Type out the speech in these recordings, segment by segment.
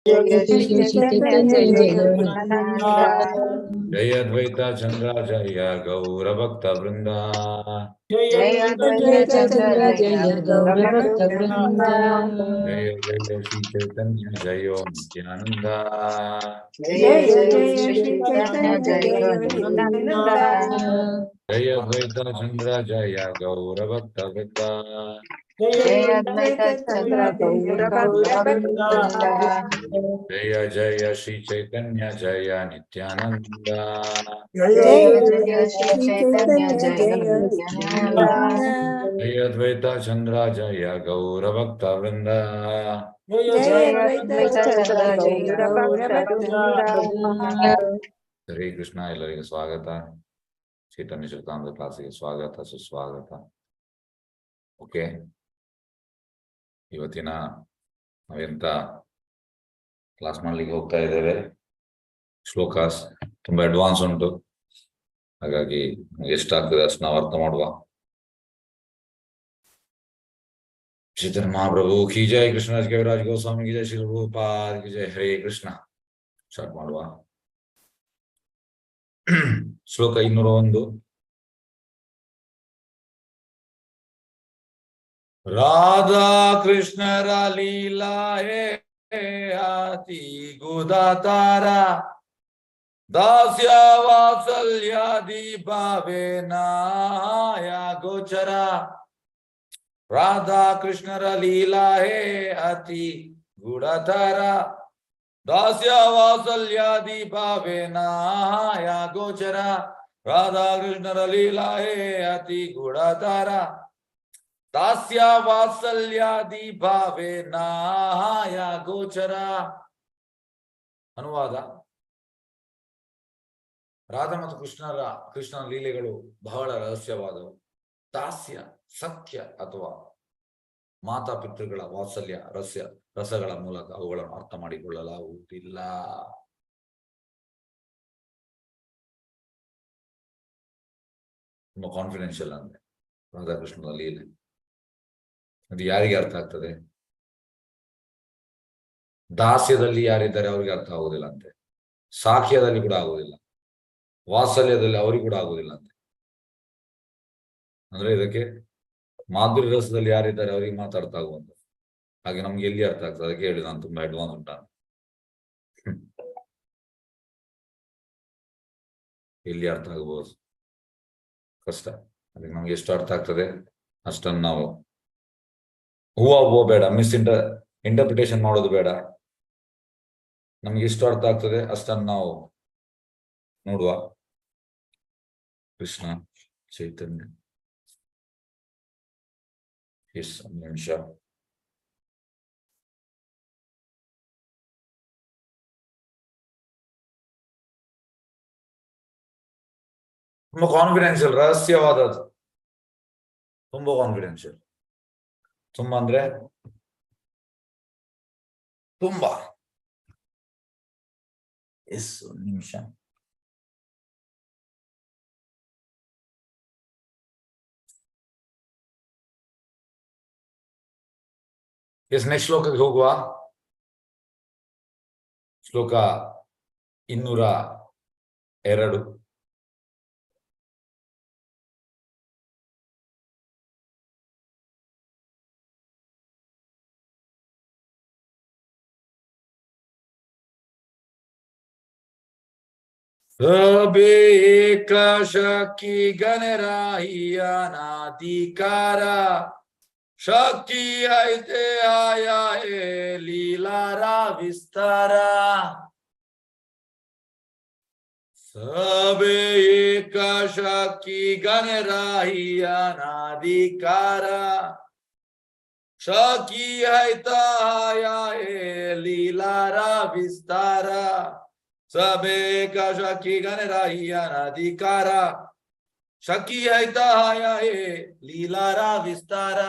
जय अद्वैता चंद्र जय गौर भक्त वृंदा जय चंद्र जय गौर भक्त वृंद जय जय श्री चैतन्य जय नित्यानंद जय श्री चैतन्य जय नित्यानंद जय अद्वैता चंद्र जय गौर भक्त वृंदा जय चंद्र गौर भक्त वृंद जय जय श्री चैतन्य जय नित्यानंद जय श्री चैतन्य जय नित्यानंद जय अद्वैता चंद्र जय गौर भक्त वृंद जय चंद्र गौर भक्त वृंद ಹರೇ ಕೃಷ್ಣ. ಎಲ್ಲರಿಗೂ ಸ್ವಾಗತ. ಚೈತನ್ಯ ಚರಿತಾಮೃತ ಕ್ಲಾಸಿಗೆ ಸ್ವಾಗತ, ಸುಸ್ವಾಗತ. ಓಕೆ, ಇವತ್ತಿನ ನಾವೆಂತ ಕ್ಲಾಸ್ ಮಾಡ್ಲಿಕ್ಕೆ ಹೋಗ್ತಾ ಇದ್ದೇವೆ. ಶ್ಲೋಕಾಸ್ ತುಂಬಾ ಅಡ್ವಾನ್ಸ್ ಉಂಟು, ಹಾಗಾಗಿ ಎಷ್ಟಾಗ್ತದೆ ಅಷ್ಟು ನಾವು ಅರ್ಥ ಮಾಡುವ. ಚೈತನ್ಯ ಮಹಾಪ್ರಭು ಕಿ ಜಯ, ಕೃಷ್ಣರಾಜ್ ಕವಿರಾಜ್ ಗೋಸ್ವಾಮಿ ಕಿ ಜಯ, ಶ್ರೀ ರೂಪಾದ್ ಕಿ ಜಯ. ಹರೇ ಕೃಷ್ಣ. ಸ್ಟಾರ್ಟ್ ಮಾಡುವ. ಶ್ಲೋಕ 201. ರಾಧಾ ಕೃಷ್ಣರ ಲೀಲಾ ಹೇ ಅತಿ ಗುದಾತಾರ, ದಾಸ್ಯ ವಾತ್ಸಲ್ಯಾದಿ ಭಾವೇನ ಗೋಚರ. ರಾಧಾ ಕೃಷ್ಣರ ಲೀಲಾ ಹೇ ಅತಿ ಗುಡತಾರ, ದಾಸ್ಯ ವಾತ್ಸಲ್ಯಾದಿ ಭಾವೇನ ಗೋಚರ. ರಾಧಾ ಕೃಷ್ಣರ ಲೀಲಾ ಹೇ ಅತಿ ಗುಡತಾರ, ದಾಸ್ಯ ವಾತ್ಸಲ್ಯಾದಿ ಭಾವೇನ ಗೋಚರ. ಅನುವಾದ: ರಾಧಾ ಮತ್ತು ಕೃಷ್ಣನ ಲೀಲೆಗಳು ಬಹಳ ರಹಸ್ಯವಾದವು. ದಾಸ್ಯ, ಸತ್ಯ ಅಥವಾ ಮಾತಾಪಿತೃಗಳ ವಾತ್ಸಲ್ಯ ರಸಗಳ ಮೂಲಕ ಅವುಗಳನ್ನು ಅರ್ಥ ಮಾಡಿಕೊಳ್ಳಲಾಗುವುದಿಲ್ಲ. ತುಂಬಾ ಕಾನ್ಫಿಡೆನ್ಷಿಯಲ್ ಅಂದ್ರೆ ರಾಧಾಕೃಷ್ಣನ ಲೀಲೆ. ಅದು ಯಾರಿಗೆ ಅರ್ಥ ಆಗ್ತದೆ? ದಾಸ್ಯದಲ್ಲಿ ಯಾರಿದ್ದಾರೆ ಅವ್ರಿಗೆ ಅರ್ಥ ಆಗುದಿಲ್ಲ ಅಂತೆ, ಸಾಖ್ಯದಲ್ಲಿ ಕೂಡ ಆಗುದಿಲ್ಲ, ವಾತ್ಸಲ್ಯದಲ್ಲಿ ಅವ್ರಿಗೆ ಕೂಡ ಆಗುದಿಲ್ಲ ಅಂತೆ. ಅಂದ್ರೆ ಇದಕ್ಕೆ ಮಾಧುರ್ಯ ರಸದಲ್ಲಿ ಯಾರಿದ್ದಾರೆ ಅವರಿಗೆ ಮಾತಾಡ್ತಾ ಆಗುವಂತ. ಹಾಗೆ ನಮ್ಗೆ ಎಲ್ಲಿ ಅರ್ಥ ಆಗ್ತದೆ? ಅದಕ್ಕೆ ಹೇಳಿ ನಾನು ತುಂಬಾ ಅಡ್ವಾನ್ಸ್ ಉಂಟ, ಎಲ್ಲಿ ಅರ್ಥ ಆಗಬಹುದು? ಕಷ್ಟ. ಅದಕ್ಕೆ ನಮ್ಗೆ ಎಷ್ಟು ಅರ್ಥ ಆಗ್ತದೆ ಅಷ್ಟನ್ನು ನಾವು ಹೂವು ಬೇಡ, ಇಂಟರ್ಪ್ರಿಟೇಷನ್ ಮಾಡೋದು ಬೇಡ. ನಮ್ಗೆ ಎಷ್ಟು ಅರ್ಥ ಆಗ್ತದೆ ಅಷ್ಟನ್ನು ನಾವು ನೋಡುವ. ಕೃಷ್ಣ ಚೈತನ್ಯ. ನಿಮಿಷ. ತುಂಬಾ ಕಾನ್ಫಿಡೆನ್ಷಿಯಲ್, ರಹಸ್ಯವಾದದ್ದು, ತುಂಬಾ ಕಾನ್ಫಿಡೆನ್ಷಿಯಲ್. ತುಂಬಾ ಅಂದ್ರೆ ತುಂಬಾ. ಒಂದು ನಿಮಿಷ. ನೆಕ್ಸ್ಟ್ ಶ್ಲೋಕಕ್ಕೆ ಹೋಗುವ. ಶ್ಲೋಕ 202. ಶಕಿ ಗಣರಾಹಿಯ ನಾಧಿಕಾರ, ಶಕ್ತಿ ಐತೆ ಆಯಾ ಹೇ ಲೀಲಾರ ವಿಸ್ತಾರ. ಸಬೇ ಏಕ ಶಕಿ ಗಣರಾಹಿಯ ನಾಧಿಕಾರ, ಶಕಿ ಐತೆ ಆಯಾ ಹೇ ಲೀಲಾರ ವಿಸ್ತಾರ. ಸಬೇ ಏಕ ಶಕಿ ಗಣರಾಹಿಯ ನಾಧಿಕಾರ, ಶಕಿ ಐತೆ ಆಯಾ ಹೇ ಲೀಲಾರ ವಿಸ್ತಾರ.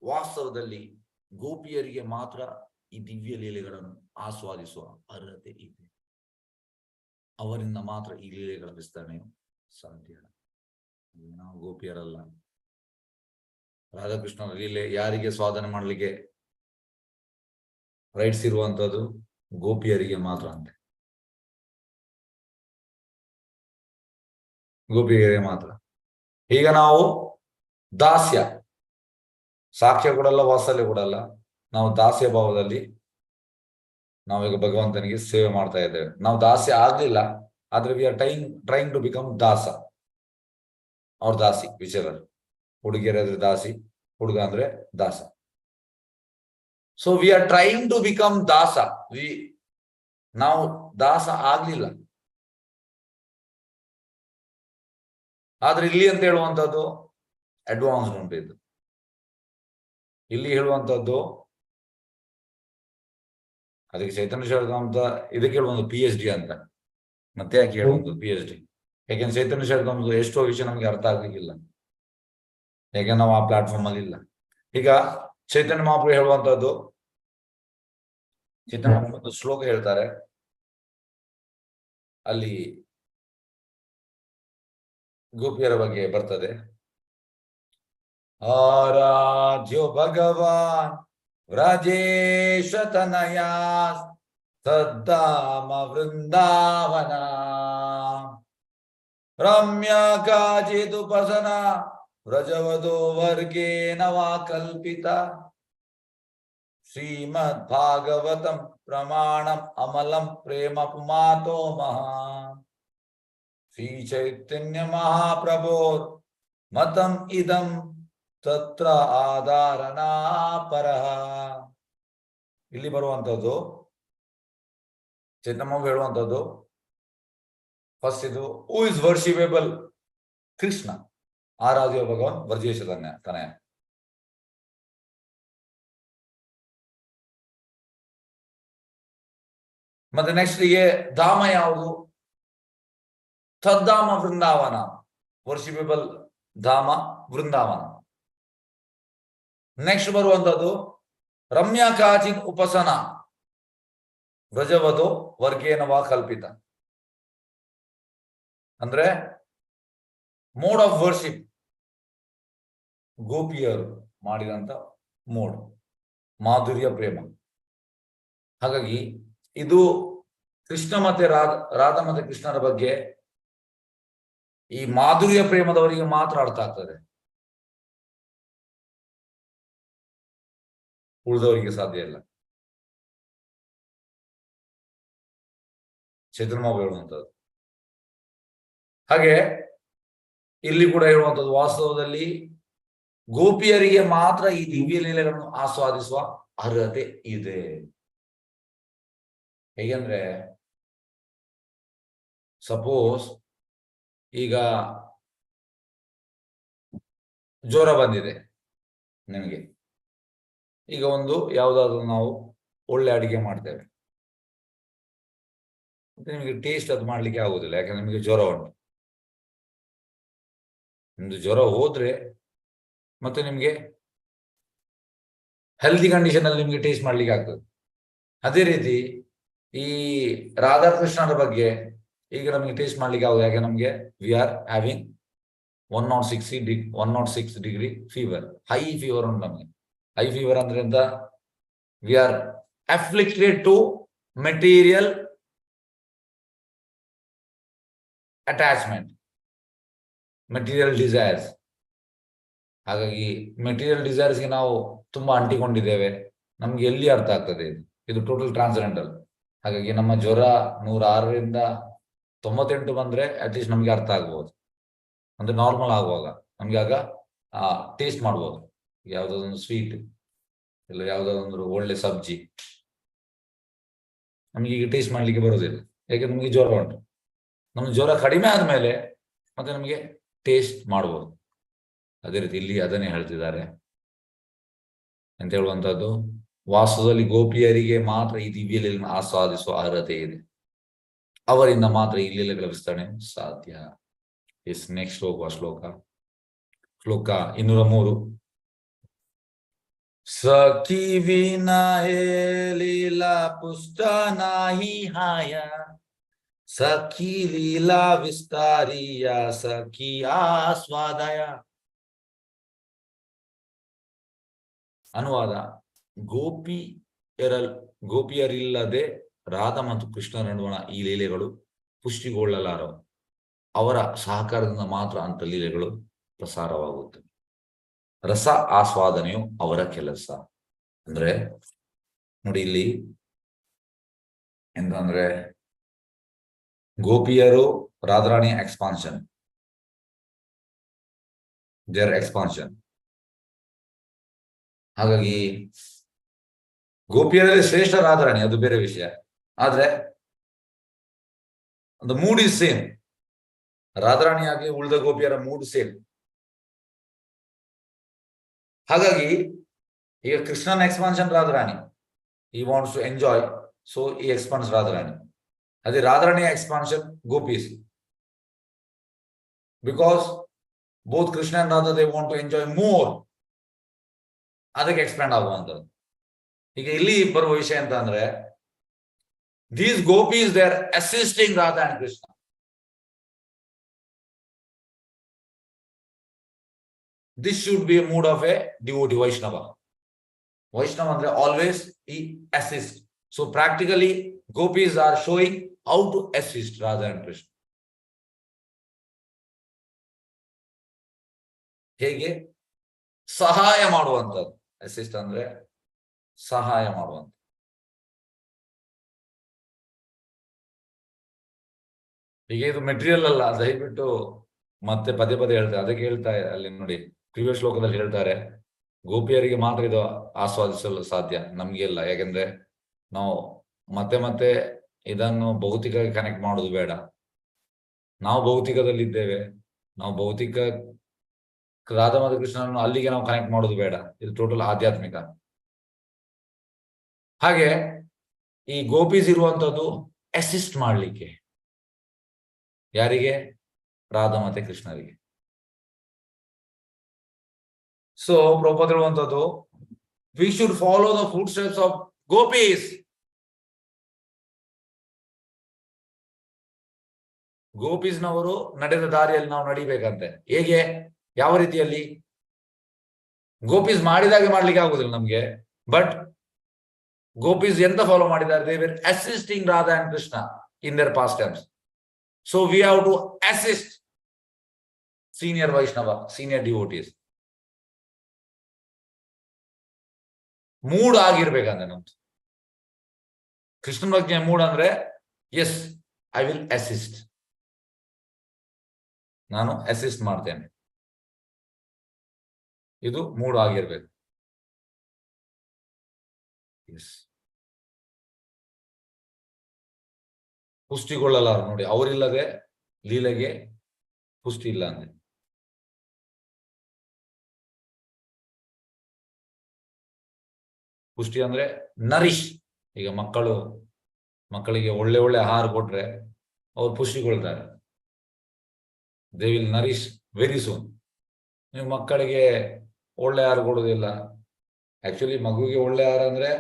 ವಾಸ್ತವದಲ್ಲಿ ಗೋಪಿಯರಿಗೆ ಮಾತ್ರ ಈ ದಿವ್ಯ ಲೀಲೆಗಳನ್ನು ಆಸ್ವಾದಿಸುವ ಅರ್ಹತೆ ಇದೆ. ಅವರಿಂದ ಮಾತ್ರ ಈ ಲೀಲೆಗಳ ವಿಸ್ತರಣೆಯು ಸಾಧ್ಯ. ನಾವು ಗೋಪಿಯರಲ್ಲ. ರಾಧಾಕೃಷ್ಣನ ಲೀಲೆ ಯಾರಿಗೆ ಸ್ವಾಧೀನ ಮಾಡಲಿಕ್ಕೆ ರೈಟ್ಸ್ ಇರುವಂತದ್ದು ಗೋಪಿಯರಿಗೆ ಮಾತ್ರ ಅಂತೆ. ಗೋಪಿಯರಿಗೆ ಮಾತ್ರ. ಈಗ ನಾವು ದಾಸ್ಯ, ಸಾಕ್ಷ್ಯ ಕೊಡಲ್ಲ, ವಾತ್ಸಲ್ಯ ಕೊಡಲ್ಲ, ನಾವು ದಾಸ್ಯ ಭಾವದಲ್ಲಿ ನಾವೀಗ ಭಗವಂತನಿಗೆ ಸೇವೆ ಮಾಡ್ತಾ ಇದ್ದೇವೆ. ನಾವು ದಾಸ್ಯ ಆಗ್ಲಿಲ್ಲ, ಆದ್ರೆ we are trying to become ದಾಸ ಅವ್ರ ದಾಸಿ, ವಿಚರರ್. ಹುಡುಗಿಯರಾದ್ರೆ ದಾಸಿ, ಹುಡುಗ ಅಂದ್ರೆ ದಾಸ. So we are trying to become ದಾಸ. ನಾವು ದಾಸ ಆಗ್ಲಿಲ್ಲ. ಆದ್ರೆ ಇಲ್ಲಿ ಅಂತ ಹೇಳುವಂತದ್ದು ಅಡ್ವಾನ್ಸ್ ಉಂಟು. ಇದು ಇಲ್ಲಿ ಹೇಳುವಂತದ್ದು, ಅದಕ್ಕೆ ಚೈತನ್ಯ ಚರಿತಾಮೃತ ಇದಕ್ಕೆ ಹೇಳುವಂತ PhD ಅಂತ. ಮತ್ತೆ ಯಾಕೆ ಹೇಳುವಂಥದ್ದು PhD? ಯಾಕೆಂದ್ರೆ ಚೈತನ್ಯ ಚರಿತಾಮೃತ ಎಷ್ಟೋ ವಿಷಯ ನಮ್ಗೆ ಅರ್ಥ ಆಗ್ಲಿಕ್ಕಿಲ್ಲ, ಯಾಕೆ ನಾವು ಆ ಪ್ಲಾಟ್ಫಾರ್ಮ್ ಅಲ್ಲಿ ಇಲ್ಲ. ಈಗ ಚೈತನ್ಯ ಮಹಾಪ್ರಭು ಹೇಳುವಂತದ್ದು, ಚೈತನ್ಯ ಮಹಾಪ್ರಭು ಶ್ಲೋಕ ಹೇಳ್ತಾರೆ, ಅಲ್ಲಿ ಗೋಪಿಯರ ಬಗ್ಗೆ ಬರ್ತದೆ. ಆರಾಧ್ಯ ಭಗವಾನ್ ವ್ರಜೇಶ ತನಯ ಸದ್ದಾಮ ವೃಂದಾವನ ರಮ್ಯ ಕಾಚಿದುಪಸನ ವ್ರಜವದೋ ವರ್ಗೇನ ವಾ ಕಲ್ಪಿತ ಶ್ರೀಮದ್ ಭಾಗವತಂ ಪ್ರಮಾಣಂ ಅಮಲಂ ಪ್ರೇಮ ಪುಮಾತೋ ಮಹಾ ಶ್ರೀ ಚೈತನ್ಯ ಮಹಾಪ್ರಭೋರ್ ಮತಂ ಇದಂ ತತ್ರ ಆಧಾರನಾ ಪರಃ. ಇಲ್ಲಿ ಬರುವಂತದ್ದು ಚೈತನ್ಯ ಹೇಳುವಂತದ್ದು ಫಸ್ಟ್ ಇದು, ಹೂ ಇಸ್ ವರ್ಷಿಪೇಬಲ್? ಕೃಷ್ಣ, ಆರಾಧ್ಯ ಭಗವಾನ್ ವರ್ಜೇಶ ತನಯ. ಮತ್ತೆ ನೆಕ್ಸ್ಟ್ ಗೆ ಧಾಮ ಯಾವುದು? ತದ್ದಾಮ ವೃಂದಾವನ, ವರ್ಷಿಪೇಬಲ್ ಧಾಮ ವೃಂದಾವನ. ನೆಕ್ಸ್ಟ್ ಬರುವಂತದ್ದು ರಮ್ಯ ಕಾಚಿನ್ ಉಪಸನ ವ್ರಜವಧೋ ವರ್ಗೇನ ವಾ ಕಲ್ಪಿತ. ಅಂದ್ರೆ ಮೋಡ್ ಆಫ್ ವರ್ಷಿಪ್, ಗೋಪಿಯರು ಮಾಡಿದಂತ ಮೋಡ್, ಮಾಧುರ್ಯ ಪ್ರೇಮ. ಹಾಗಾಗಿ ಇದು ಕೃಷ್ಣ ಮತ್ತೆ ರಾಧಾ ಮತ್ತೆ ಕೃಷ್ಣರ ಬಗ್ಗೆ ಈ ಮಾಧುರ್ಯ ಪ್ರೇಮದವರಿಗೆ ಮಾತ್ರ ಅರ್ಥ ಆಗ್ತದೆ, ಉಳಿದವರಿಗೆ ಸಾಧ್ಯ ಇಲ್ಲ. ಚೈತನ್ಯ ಹೇಳುವಂಥದ್ದು ಹಾಗೆ ಇಲ್ಲಿ ಕೂಡ ಹೇಳುವಂಥದ್ದು, ವಾಸ್ತವದಲ್ಲಿ ಗೋಪಿಯರಿಗೆ ಮಾತ್ರ ಈ ದಿವ್ಯ ಲೀಲೆಗಳನ್ನು ಆಸ್ವಾದಿಸುವ ಅರ್ಹತೆ ಇದೆ. ಹೇಗೆಂದ್ರೆ, ಸಪೋಸ್ ಈಗ ಜ್ವರ ಬಂದಿದೆ ನಿಮಗೆ, ಈಗ ಒಂದು ಯಾವುದಾದ್ರೂ ನಾವು ಒಳ್ಳೆ ಅಡಿಗೆ ಮಾಡ್ತೇವೆ, ಮತ್ತೆ ನಿಮಗೆ ಟೇಸ್ಟ್ ಅದು ಮಾಡ್ಲಿಕ್ಕೆ ಆಗುದಿಲ್ಲ, ಯಾಕಂದ್ರೆ ನಿಮಗೆ ಜ್ವರ ಉಂಟು. ನಿಮ್ದು ಜ್ವರ ಹೋದ್ರೆ ಮತ್ತೆ ನಿಮ್ಗೆ ಹೆಲ್ದಿ ಕಂಡೀಷನ್ ಅಲ್ಲಿ ನಿಮ್ಗೆ ಟೇಸ್ಟ್ ಮಾಡ್ಲಿಕ್ಕೆ ಆಗ್ತದೆ. ಅದೇ ರೀತಿ ಈ ರಾಧಾಕೃಷ್ಣರ ಬಗ್ಗೆ ಈಗ ನಮಗೆ ಟೇಸ್ಟ್ ಮಾಡ್ಲಿಕ್ಕೆ ಆಗುದು, ಯಾಕೆ ನಮ್ಗೆ we are having 106 degree fever, high fever ಉಂಟು ನಮ್ಗೆ. ಹೈ ಫೀವರ್ ಅಂದ್ರೆ ಅಂತ, we are afflicted to material attachment, material desires. ಹಾಗಾಗಿ ಮೆಟೀರಿಯಲ್ ಡಿಸೈರ್ಸ್ಗೆ ನಾವು ತುಂಬಾ ಅಂಟಿಕೊಂಡಿದ್ದೇವೆ. ನಮ್ಗೆ ಎಲ್ಲಿ ಅರ್ಥ ಆಗ್ತದೆ ಇದು ಟೋಟಲ್ ಟ್ರಾನ್ಸೆಂಡೆಂಟಲ್. ಹಾಗಾಗಿ ನಮ್ಮ ಜ್ವರ 106ರಿಂದ 98 ಬಂದ್ರೆ ಅಟ್ಲೀಸ್ಟ್ ನಮ್ಗೆ ಅರ್ಥ ಆಗ್ಬೋದು, ಅಂದ್ರೆ ನಾರ್ಮಲ್ ಆಗುವಾಗ ನಮ್ಗೆ ಆಗ ಟೇಸ್ಟ್ ಮಾಡ್ಬೋದು. ಯಾವ್ದಾದೊಂದು ಸ್ವೀಟ್ ಇಲ್ಲ ಯಾವ್ದಾದೊಂದು ಒಳ್ಳೆ ಸಬ್ಜಿ ನಮ್ಗೆ ಈಗ ಟೇಸ್ಟ್ ಮಾಡ್ಲಿಕ್ಕೆ ಬರೋದಿಲ್ಲ, ಯಾಕೆ ನಮ್ಗೆ ಜ್ವರ ಉಂಟು. ನಮ್ಮ ಜ್ವರ ಕಡಿಮೆ ಆದ್ಮೇಲೆ ಮತ್ತೆ ನಮಗೆ ಟೇಸ್ಟ್ ಮಾಡ್ಬೋದು. ಅದೇ ರೀತಿ ಇಲ್ಲಿ ಅದನ್ನೇ ಹೇಳ್ತಿದ್ದಾರೆ ಅಂತ ಹೇಳುವಂತದ್ದು, ವಾಸ್ತವದಲ್ಲಿ ಗೋಪಿಯರಿಗೆ ಮಾತ್ರ ಈ ದಿವ್ಯ ಲೀಲೆಯನ್ನು ಆಸ್ವಾದಿಸುವ ಅರ್ಹತೆ ಇದೆ, ಅವರಿಂದ ಮಾತ್ರ ಈ ಲೀಲೆಗಳ ವಿಸ್ತರಣೆ ಸಾಧ್ಯ. ನೆಕ್ಸ್ಟ್ ಶ್ಲೋಕ 203. ಸಖಿ ವಿನಾ ಹೇ ಲೀಲಾ ಪುಷ್ಟ ನಾಹಿ ಹಾಯ, ಸಖಿ ಲೀಲಾ ವಿಸ್ತಾರಿಯ ಸಖಿ ಆಸ್ವಾದಯ. ಅನುವಾದ: ಗೋಪಿಯರ ಗೋಪಿಯರಿಲ್ಲದೆ ರಾಧಾ ಮತ್ತು ಕೃಷ್ಣ ನಡುವಣ ಈ ಲೀಲೆಗಳು ಪುಷ್ಟಿಗೊಳ್ಳಲಾರವು. ಅವರ ಸಹಕಾರದಿಂದ ಮಾತ್ರ ಅಂತ ಲೀಲೆಗಳು ಪ್ರಸಾರವಾಗುತ್ತವೆ. ರಸ ಆಸ್ವಾದನೆಯು ಅವರ ಕೆಲಸ. ಅಂದ್ರೆ ನೋಡಿ ಇಲ್ಲಿ ಎಂತಂದ್ರೆ ಗೋಪಿಯರು ರಾಧಾರಾಣಿಯ ಎಕ್ಸ್ಪಾನ್ಷನ್, ದೇರ್ ಎಕ್ಸ್ಪಾನ್ಷನ್. ಹಾಗಾಗಿ ಗೋಪಿಯರಲ್ಲಿ ಶ್ರೇಷ್ಠ ರಾಧಾರಾಣಿ, ಅದು ಬೇರೆ ವಿಷಯ. ಆದ್ರೆ the mood is same. Radharani ಆಗಲಿ ಉಳಿದ ಗೋಪಿಯರ ಮೂಡ್ ಸೇಮ್. ಹಾಗಾಗಿ ಈಗ ಕೃಷ್ಣನ expansion Radharani, he wants to enjoy, so he expands Radharani. ಅದೇ ರಾಧಾರಾಣಿಯ expansion gopis, because both Krishna and Radha they want to enjoy more, ಅದಕ್ಕೆ ಎಕ್ಸ್ಪ್ಯಾಂಡ್ ಆಗುವಂಥದ್ದು. ಈಗ ಇಲ್ಲಿ ಬರುವ ವಿಷಯ ಅಂತ ಅಂದ್ರೆ these gopis they are assisting Radha and Krishna. This should be a mood of a devotee Vaishnava. Vaishnava ಅಂದ್ರೆ ಆಲ್ವೇಸ್ ಈ assist. So practically gopis are showing how to assist Radha and Krishna. ಹೇಗೆ ಸಹಾಯ ಮಾಡುವಂಥದ್ದು. ಅಸಿಸ್ಟ್ ಅಂದ್ರೆ ಸಹಾಯ ಮಾಡುವಂತ. ಈಗ ಇದು ಮೆಟೀರಿಯಲ್ ಅಲ್ಲ, ದಯವಿಟ್ಟು ಮತ್ತೆ ಪದೇ ಪದೇ ಹೇಳ್ತಾರೆ. ಅದಕ್ಕೆ ಹೇಳ್ತಾ ಅಲ್ಲಿ ನೋಡಿ ಪ್ರಿವಿಯಸ್ ಶ್ಲೋಕದಲ್ಲಿ ಹೇಳ್ತಾರೆ, ಗೋಪಿಯರಿಗೆ ಮಾತ್ರ ಇದು ಆಸ್ವಾದಿಸಲು ಸಾಧ್ಯ, ನಮ್ಗೆ ಇಲ್ಲ. ಯಾಕೆಂದ್ರೆ ನಾವು ಮತ್ತೆ ಮತ್ತೆ ಇದನ್ನು ಭೌತಿಕವಾಗಿ ಕನೆಕ್ಟ್ ಮಾಡೋದು ಬೇಡ. ನಾವು ಭೌತಿಕದಲ್ಲಿ ಇದ್ದೇವೆ, ನಾವು ಭೌತಿಕ ರಾಧಾ ಮತ್ತು ಕೃಷ್ಣನನ್ನು ಅಲ್ಲಿಗೆ ನಾವು ಕನೆಕ್ಟ್ ಮಾಡೋದು ಬೇಡ. ಇದು ಟೋಟಲ್ ಆಧ್ಯಾತ್ಮಿಕ. ಹಾಗೆ ಈ ಗೋಪೀಸ್ ಇರುವಂತದ್ದು ಅಸಿಸ್ಟ್ ಮಾಡ್ಲಿಕ್ಕೆ. ಯಾರಿಗೆ? ರಾಧಾ ಮತ್ತೆ ಕೃಷ್ಣರಿಗೆ. ಸೊ ಪ್ರಭುಪಾದ ಹೇಳುವಂತದ್ದು, we should follow the footsteps of gopis. ಗೋಪೀಸ್ನವರು ನಡೆದ ದಾರಿಯಲ್ಲಿ ನಾವು ನಡಿಬೇಕಂತೆ. ಹೇಗೆ? ಯಾವ ರೀತಿಯಲ್ಲಿ? ಗೋಪೀಸ್ ಮಾಡಿದಾಗೆ ಮಾಡ್ಲಿಕ್ಕೆ ಆಗುದಿಲ್ಲ ನಮ್ಗೆ. ಬಟ್ ಗೋಪೀಸ್ ಎಂತ ಫಾಲೋ ಮಾಡಿದ್ದಾರೆ? They were assisting Radha and Krishna in their pastimes. So we have to assist senior Vaishnava, senior devotees. Mood ಆಗಿರ್ಬೇಕಂದ್ರೆ ನಮ್ದು ಕೃಷ್ಣ ಬಗ್ಗೆ ಮೂಡ್ ಅಂದ್ರೆ, ಎಸ್ ಐ ವಿಲ್ ಅಸಿಸ್ಟ್, ನಾನು ಅಸಿಸ್ಟ್ ಮಾಡ್ತೇನೆ. ಇದು ಮೂಡ್ ಆಗಿರ್ಬೇಕು. ಎಸ್, ಪುಷ್ಟಿಗೊಳ್ಳಲಾರ ನೋಡಿ, ಅವರಿಲ್ಲದೆ ಲೀಲೆಗೆ ಪುಷ್ಟಿ ಇಲ್ಲ ಅಂದ್ರೆ. ಪುಷ್ಟಿ ಅಂದ್ರೆ ನರಿಶ್. ಈಗ ಮಕ್ಕಳಿಗೆ ಒಳ್ಳೆ ಒಳ್ಳೆ ಆಹಾರ ಕೊಟ್ರೆ ಅವ್ರು ಪುಷ್ಟಿಗೊಳ್ತಾರೆ. They will nourish very soon. ನೀವು ಮಕ್ಕಳಿಗೆ ಒಳ್ಳೆ ಆಹಾರ ಕೊಡೋದಿಲ್ಲ. ಆಕ್ಚುಲಿ ಮಗುವಿಗೆ ಒಳ್ಳೆ ಆಹಾರ ಅಂದ್ರೆ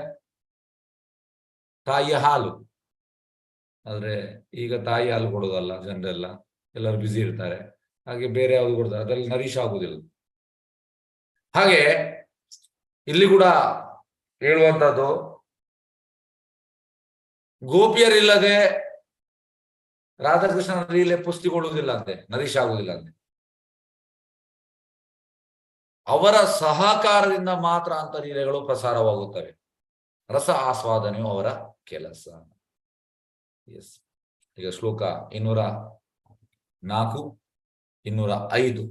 ತಾಯಿಯ ಹಾಲು. ಆದ್ರೆ ಈಗ ತಾಯಿ ಹಾಲು ಕೊಡೋದಲ್ಲ ಜನರೆಲ್ಲ, ಎಲ್ಲರೂ ಬ್ಯುಸಿ ಇರ್ತಾರೆ. ಹಾಗೆ ಬೇರೆ ಯಾವ್ದು ಕೊಡ್ತಾರೆ, ಅದ್ರಲ್ಲಿ ನರಿಶ್ ಆಗುದಿಲ್ಲ. ಹಾಗೆ ಇಲ್ಲಿ ಕೂಡ ಹೇಳುವಂತದ್ದು, ಗೋಪಿಯರಿಲ್ಲದೆ ರಾಧಾಕೃಷ್ಣನ ಲೀಲೆ ಪುಷ್ಟಿಗೊಳ್ಳುವುದಿಲ್ಲ ಅಂತೆ, ನರಿಶ್ ಆಗುವುದಿಲ್ಲ ಅಂತೆ. ಅವರ ಸಹಕಾರದಿಂದ ಮಾತ್ರ ಅಂತ ಲೀಲೆಗಳು ಪ್ರಸಾರವಾಗುತ್ತವೆ. ರಸ ಆಸ್ವಾದನೆಯು ಅವರ ಕೆಲಸ. ಎಸ್. ಈಗ ಶ್ಲೋಕ 204, 205.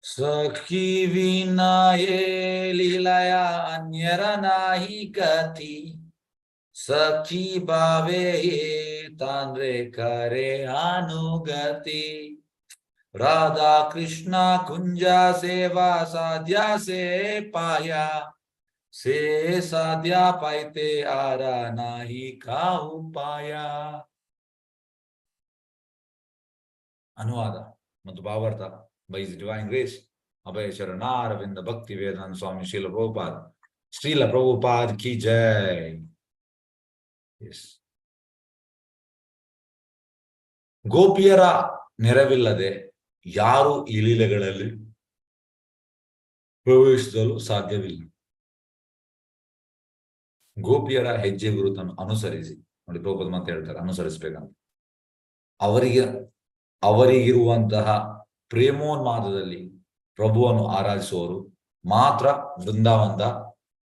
ಸಖಿ ವಿನಯೇ ಲೀಲಯ ಅನ್ಯರ ನಾಹಿ ಗತಿ, ಸಖಿ ಭಾವೇ ತಾಂದ್ರೆ ಕರೆ ಅನುಗತಿ. ರಾಧಾ ಕೃಷ್ಣ ಕುಂಜ ಸೇವಾ ಸಾಧ್ಯ ಸೇ ಪಾಯ, ಸೇ ಸಾಧ್ಯ ಪಾಯ್ತೆ ಆರ ನಾಹಿ ಕಾ ಉಪಾಯ. ಅನುವಾದ ಮತ್ತು ಭಾವಾರ್ಥ by His divine grace, Abhay Sharanaravind Bhakti Vedanta Swami Srila Prabhupada ki jai. Yes. ಗೋಪಿಯರ ನೆರವಿಲ್ಲದೆ ಯಾರು ಈ ಲೀಲೆಗಳಲ್ಲಿ ಪ್ರವೇಶಿಸಲು ಸಾಧ್ಯವಿಲ್ಲ. ಗೋಪಿಯರ ಹೆಜ್ಜೆ ಗುರುತನ್ನು ಅನುಸರಿಸಿ, ನೋಡಿ ಪ್ರಭುಪಾದ ಮಾತು ಹೇಳ್ತಾರೆ, ಅನುಸರಿಸಬೇಕಂತ. ಅವರಿಗಿರುವಂತಹ ಪ್ರೇಮೋನ್ಮಾದದಲ್ಲಿ ಪ್ರಭುವನ್ನು ಆರಾಧಿಸುವವರು ಮಾತ್ರ ಬೃಂದಾವನದ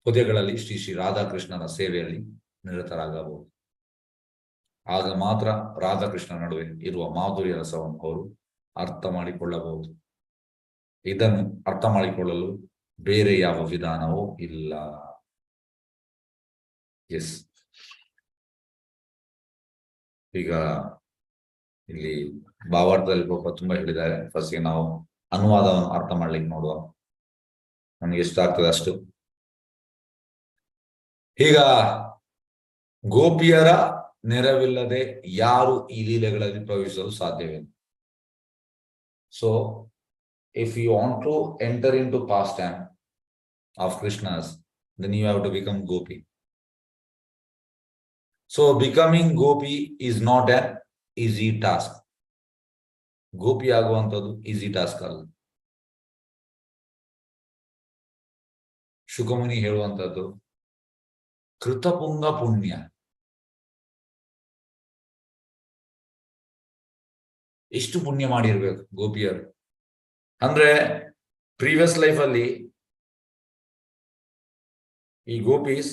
ಪೊದೆಗಳಲ್ಲಿ ಶ್ರೀ ಶ್ರೀ ರಾಧಾಕೃಷ್ಣನ ಸೇವೆಯಲ್ಲಿ ನಿರತರಾಗಬಹುದು. ಆಗ ಮಾತ್ರ ರಾಧಾಕೃಷ್ಣ ನಡುವೆ ಇರುವ ಮಾಧುರ್ಯ ರಸವನ್ನು ಅವರು ಅರ್ಥ ಮಾಡಿಕೊಳ್ಳಬಹುದು. ಇದನ್ನು ಅರ್ಥ ಮಾಡಿಕೊಳ್ಳಲು ಬೇರೆ ಯಾವ ವಿಧಾನವೂ ಇಲ್ಲ. ಎಸ್, ಈಗ ಇಲ್ಲಿ ಭಾವಾರ್ಥದಲ್ಲಿ ತುಂಬಾ ಹೇಳಿದ್ದಾರೆ. ಫಸ್ಟ್ಗೆ ನಾವು ಅನುವಾದವನ್ನು ಅರ್ಥ ಮಾಡ್ಲಿಕ್ಕೆ ನೋಡುವ, ನಮ್ಗೆ ಎಷ್ಟಾಗ್ತದೆ ಅಷ್ಟು. ಈಗ ಗೋಪಿಯರ ನೆರವಿಲ್ಲದೆ ಯಾರು ಈ ಲೀಲೆಗಳಲ್ಲಿ ಪ್ರವೇಶಿಸಲು ಸಾಧ್ಯವಿಲ್ಲ. So if you want to enter into pastime of Krishna's, then you have to become gopi. So becoming gopi is not an easy task. Gopi ಆಗುವಂಥದ್ದು ಈಸಿ ಟಾಸ್ಕ್ ಅಲ್ಲ. ಶುಕಮುನಿ ಹೇಳುವಂಥದ್ದು ಕೃತಪುಂಗ ಪುಣ್ಯ. ಎಷ್ಟು ಪುಣ್ಯ ಮಾಡಿರ್ಬೇಕು ಗೋಪಿಯರು ಅಂದ್ರೆ, ಪ್ರೀವಿಯಸ್ ಲೈಫ್ ಅಲ್ಲಿ ಈ ಗೋಪೀಸ್